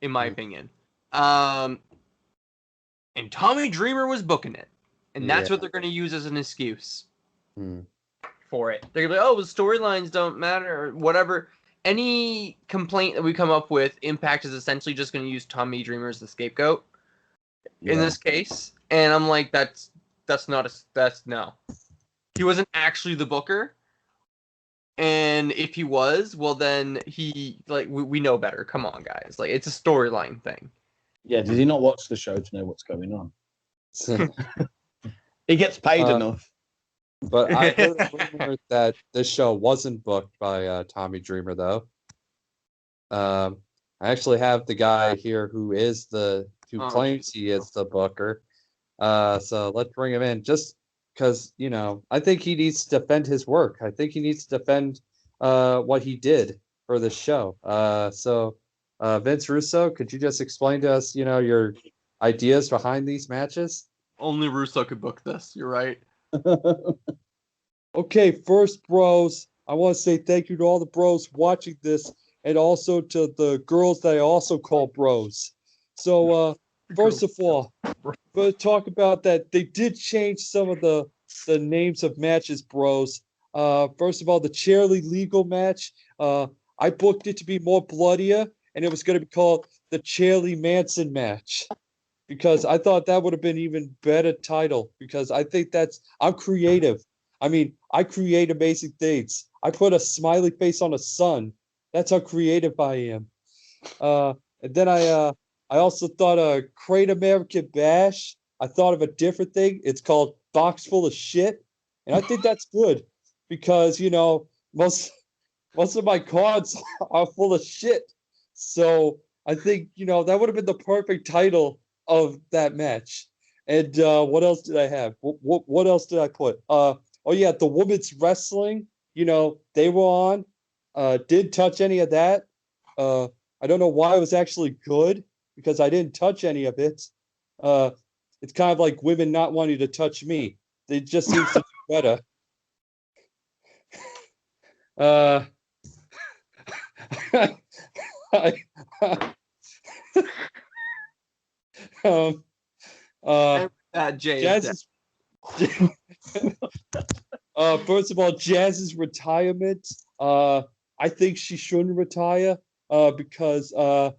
in my opinion. And Tommy Dreamer was booking it. And that's what they're going to use as an excuse for it. They're going to be like, oh, the storylines don't matter, or whatever. Any complaint that we come up with, Impact is essentially just going to use Tommy Dreamer as the scapegoat in this case. And I'm like, that's no. He wasn't actually the booker. And if he was, well then we know better. Come on, guys. Like, it's a storyline thing. Yeah, did he not watch the show to know what's going on? He gets paid enough. But I heard a rumor that this show wasn't booked by Tommy Dreamer, though. I actually have the guy here who claims he is the booker. So let's bring him in, just because, you know, I think he needs to defend his work. I think he needs to defend what he did for the show. So Vince Russo, could you just explain to us, you know, your ideas behind these matches? Only Russo could book this. You're right. Okay, first, bros, I want to say thank you to all the bros watching this, and also to the girls that I also call bros. So, first of all, we'll talk about that. They did change some of the names of matches, bros. First of all, the Charlie Legal match, I booked it to be more bloodier, and it was going to be called the Charlie Manson match, because I thought that would have been even better title, because I think I'm creative. I mean, I create amazing things. I put a smiley face on a sun. That's how creative I am. And then I also thought a Great American Bash. I thought of a different thing. It's called Box Full of Shit. And I think that's good because, you know, most of my cards are full of shit. So I think, you know, that would have been the perfect title of that match. And what else did I have? What else did I put? Oh, yeah, the women's wrestling, you know, they were on. Didn't touch any of that. I don't know why it was actually good because I didn't touch any of it. It's kind of like women not wanting to touch me. They just seems to do better. Jay is Jazz first of all, Jazz's retirement. I think she shouldn't retire because I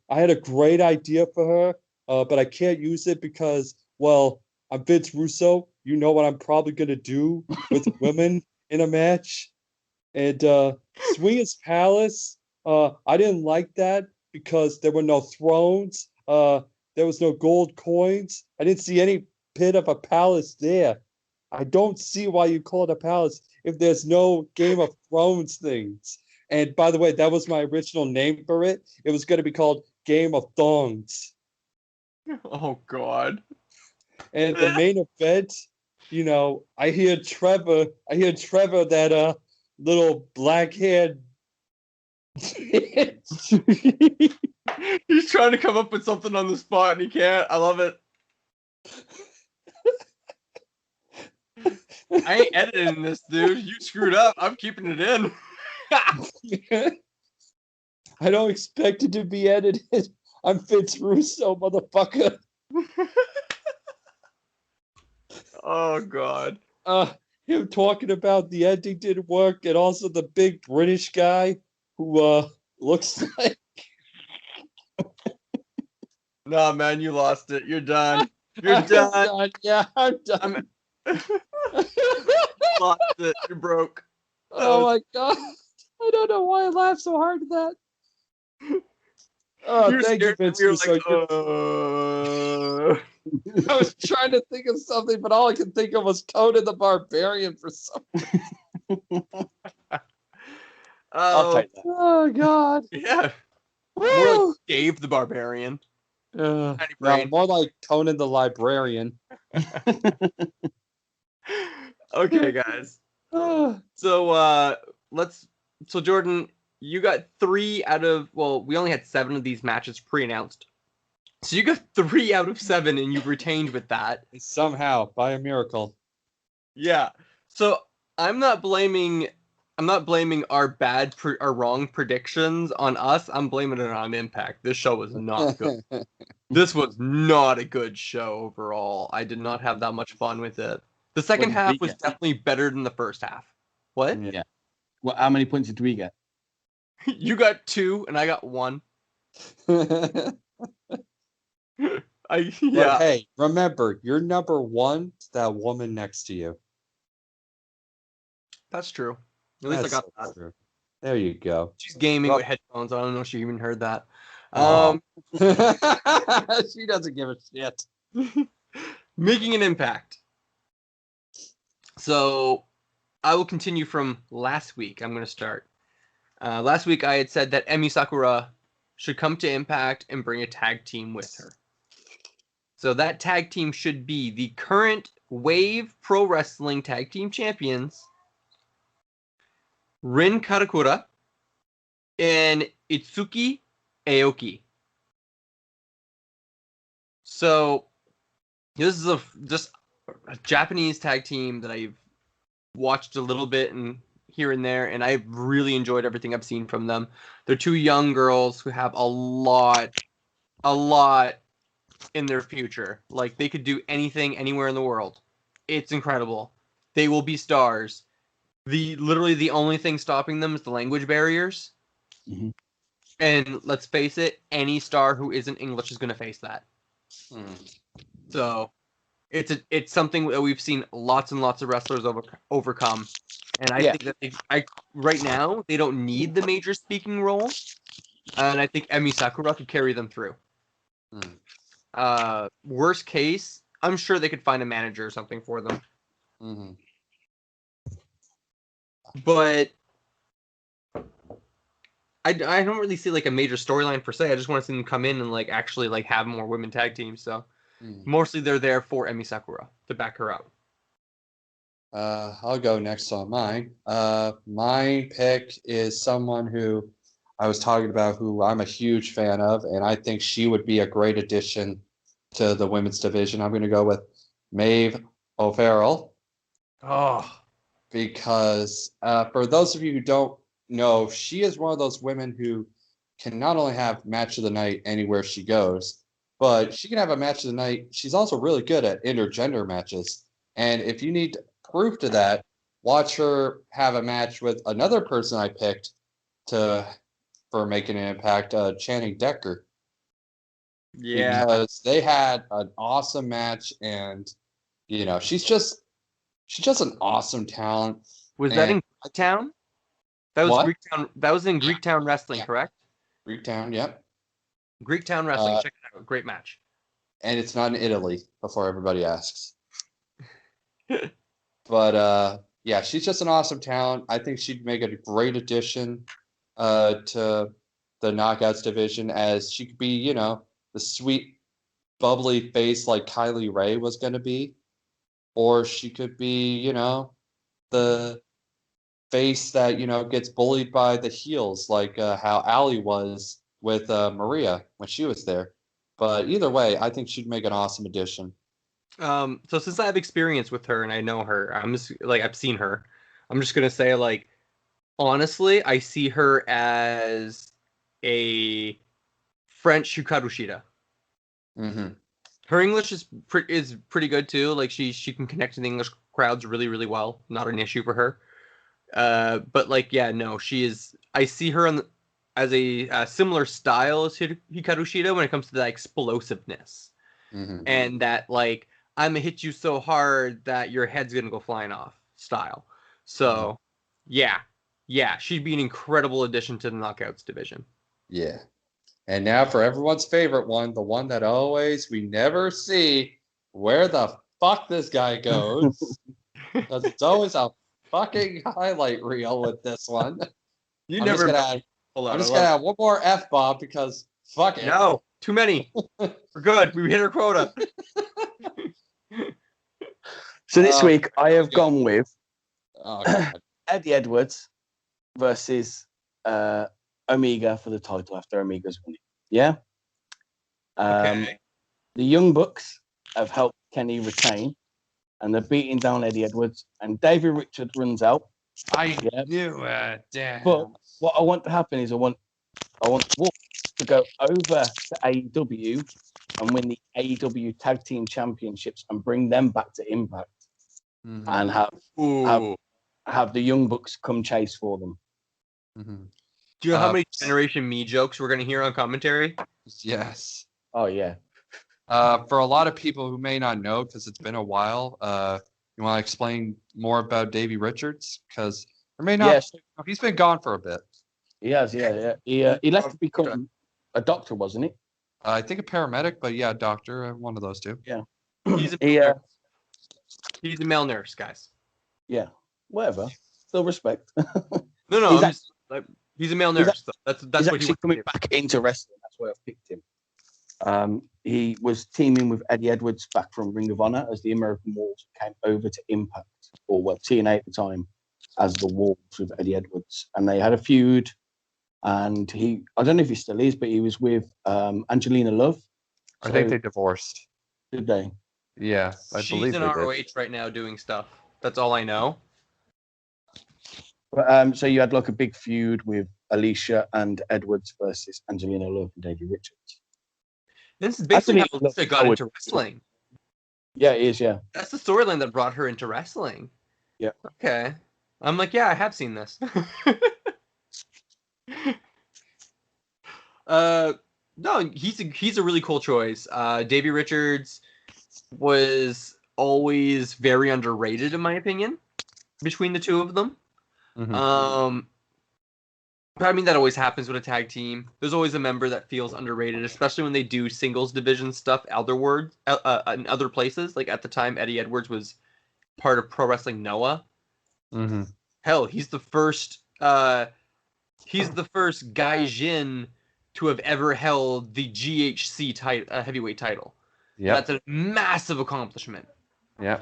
had a great idea for her, but I can't use it because, well, I'm Vince Russo. You know what I'm probably going to do with women in a match. And Swingers Palace, I didn't like that because there were no thrones. There was no gold coins. I didn't see any pit of a palace there. I don't see why you call it a palace if there's no Game of Thrones things. And by the way, that was my original name for it. It was going to be called Game of Thongs. Oh, God. And the main event, you know, I hear Trevor, that little black-haired. He's trying to come up with something on the spot and he can't. I love it. I ain't editing this, dude. You screwed up. I'm keeping it in. I don't expect it to be edited. I'm Vince Russo, motherfucker. Oh, God. Him talking about the ending didn't work, and also the big British guy who looks like. Nah, man, you lost it. You're done. You're done. Yeah, I'm done. Lost it. You're broke. Oh my God. I don't know why I laughed so hard at that. Oh, thank you, Vince. You're like, I was trying to think of something, but all I could think of was Conan the Barbarian for some reason. I'll take that. Oh, God. Yeah. More like Dave the Barbarian. No, more like Conan the Librarian. Okay, guys. So Jordan, you got 3 out of, well, we only had 7 of these matches pre-announced. So you got 3 out of 7 and you retained with that. Somehow, by a miracle. Yeah. So I'm not blaming our wrong predictions on us. I'm blaming it on Impact. This show was not good. This was not a good show overall. I did not have that much fun with it. The second half was definitely better than the first half. What? Yeah. Well, how many points did we get? You got 2 and I got 1. But hey, remember, you're number 1 to that woman next to you. That's true. At least I got that. True. There you go. She's gaming with headphones. I don't know if she even heard that. She doesn't give a shit. Making an impact. So I will continue from last week. I'm going to start. Last week I had said that Emi Sakura should come to Impact and bring a tag team with her. So that tag team should be the current Wave Pro Wrestling Tag Team Champions, Rin Karakura and Itsuki Aoki. So this is just a Japanese tag team that I've watched a little bit and here and there, and I've really enjoyed everything I've seen from them. They're 2 young girls who have a lot in their future. Like, they could do anything anywhere in the world. It's incredible. They will be stars. Literally the only thing stopping them is the language barriers. Mm-hmm. And let's face it, any star who isn't English is going to face that. So it's something that we've seen lots and lots of wrestlers overcome. And I think that right now they don't need the major speaking role. And I think Emi Sakura could carry them through. Worst case, I'm sure they could find a manager or something for them. Mm-hmm. But I don't really see like a major storyline per se. I just want to see them come in and like actually like have more women tag teams. So mostly they're there for Emi Sakura to back her up. I'll go next on mine. My pick is someone who I was talking about who I'm a huge fan of, and I think she would be a great addition to the women's division. I'm going to go with Maeve O'Farrell. Oh, Because for those of you who don't know, she is one of those women who can not only have match of the night anywhere she goes, but she can have a match of the night. She's also really good at intergender matches. And if you need proof to that, watch her have a match with another person I picked for making an impact, Channing Decker. yeah. Because they had an awesome match, and she's just an awesome talent. Was that in Greektown? That was What? Greektown. That was in Greektown Wrestling, correct? Greektown, yep. Greektown Wrestling. Check it out. Great match. And it's not in Italy, before everybody asks. But yeah, she's just an awesome talent. I think she'd make a great addition to the Knockouts division, as she could be, the sweet, bubbly face like Kylie Ray was going to be. Or she could be, the face that, gets bullied by the heels, like how Allie was with Maria when she was there. But either way, I think she'd make an awesome addition. So since I have experience with her and I know her, I'm just like, I've seen her. I'm just gonna say, like, honestly, I see her as a French Hikaru Mm-hmm. Her English is pretty good too. Like she can connect to the English crowds really, really well. Not an issue for her. But like, yeah, no, she is. I see her as a similar style as Hikaru Shida when it comes to that explosiveness, and that, like, I'm gonna hit you so hard that your head's gonna go flying off style. So, yeah, she'd be an incredible addition to the Knockouts division. Yeah. And now for everyone's favorite one, the one that we never see where the fuck this guy goes. Because it's always a fucking highlight reel with this one. You I'm never. just gonna add one more F-bomb because fuck it. No, too many. We're good. We hit our quota. So this week I have gone with God. Eddie Edwards versus Omega for the title after Omega's won it. Yeah. Okay. The Young Bucks have helped Kenny retain, and they're beating down Eddie Edwards, and Davey Richards runs out. I knew it. Damn. But what I want to happen is I want Wolf to go over to AEW and win the AEW Tag Team Championships and bring them back to Impact, and have the Young Bucks come chase for them. Mm-hmm. Do you know how many Generation Me jokes we're going to hear on commentary? Yes. Oh, yeah. For a lot of people who may not know, because it's been a while, you want to explain more about Davey Richards? Because or may not. Yes. He's been gone for a bit. He has, yeah. He left to become a doctor, wasn't he? I think a paramedic, but yeah, doctor, one of those two. Yeah. He's a male nurse, guys. Yeah. Whatever. Still respect. No. He's a male nurse. That's he's what actually he was coming back into wrestling. That's why I've picked him. He was teaming with Eddie Edwards back from Ring of Honor as the American Wolves came over to Impact, or TNA at the time, as the Wolves with Eddie Edwards, and they had a feud. And I don't know if he still is, but he was with Angelina Love. I think they divorced. Did they? Yeah, I believe She's in ROH right now doing stuff. That's all I know. But, so you had like a big feud with Alicia and Edwards versus Angelina Love and Davey Richards. This is basically how Angelina Alicia got into wrestling. Yeah, it is, yeah. That's the storyline that brought her into wrestling. Yeah. Okay. I'm like, yeah, I have seen this. No, he's a really cool choice. Davey Richards was always very underrated, in my opinion, between the two of them. Mm-hmm. But I mean, that always happens with a tag team. There's always a member that feels underrated, especially when they do singles division stuff in other places. Like at the time, Eddie Edwards was part of Pro Wrestling Noah. Mm-hmm. Hell, he's the first Gaijin to have ever held the GHC heavyweight title. Yeah, that's a massive accomplishment. Yeah.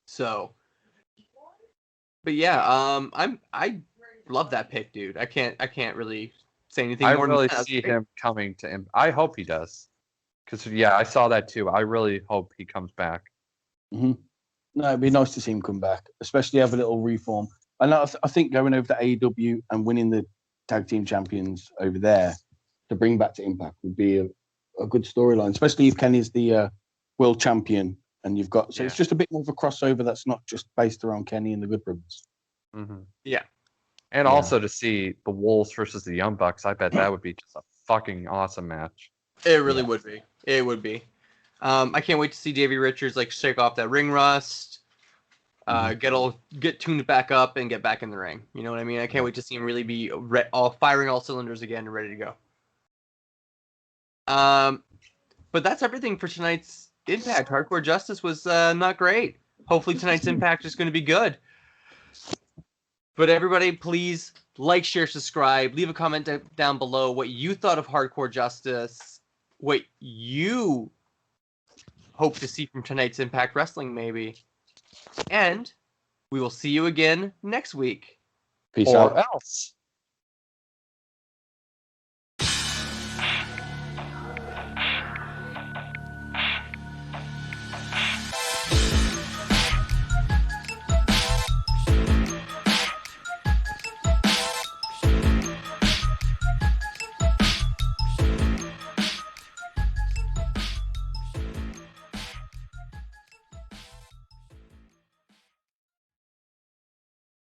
So, but yeah, I love that pick, dude. I can't really say anything I more really than that. see him coming to Impact. I hope he does. Because, yeah, I saw that too. I really hope he comes back. Mm-hmm. No, it'd be nice to see him come back, especially have a little reform. And I think going over to AEW and winning the tag team champions over there to bring back to Impact would be a good storyline, especially if Kenny's the world champion and you've got. So it's just a bit more of a crossover that's not just based around Kenny and the Good Brothers. Mm-hmm. Yeah. And also to see the Wolves versus the Young Bucks, I bet that would be just a fucking awesome match. It really would be. It would be. I can't wait to see Davey Richards like shake off that ring rust, get tuned back up and get back in the ring. You know what I mean? I can't wait to see him really be all firing all cylinders again and ready to go. But that's everything for tonight's Impact. Hardcore Justice was not great. Hopefully tonight's Impact is going to be good. But everybody, please like, share, subscribe. Leave a comment down below what you thought of Hardcore Justice, what you hope to see from tonight's Impact Wrestling, maybe. And we will see you again next week. Peace Or out. else.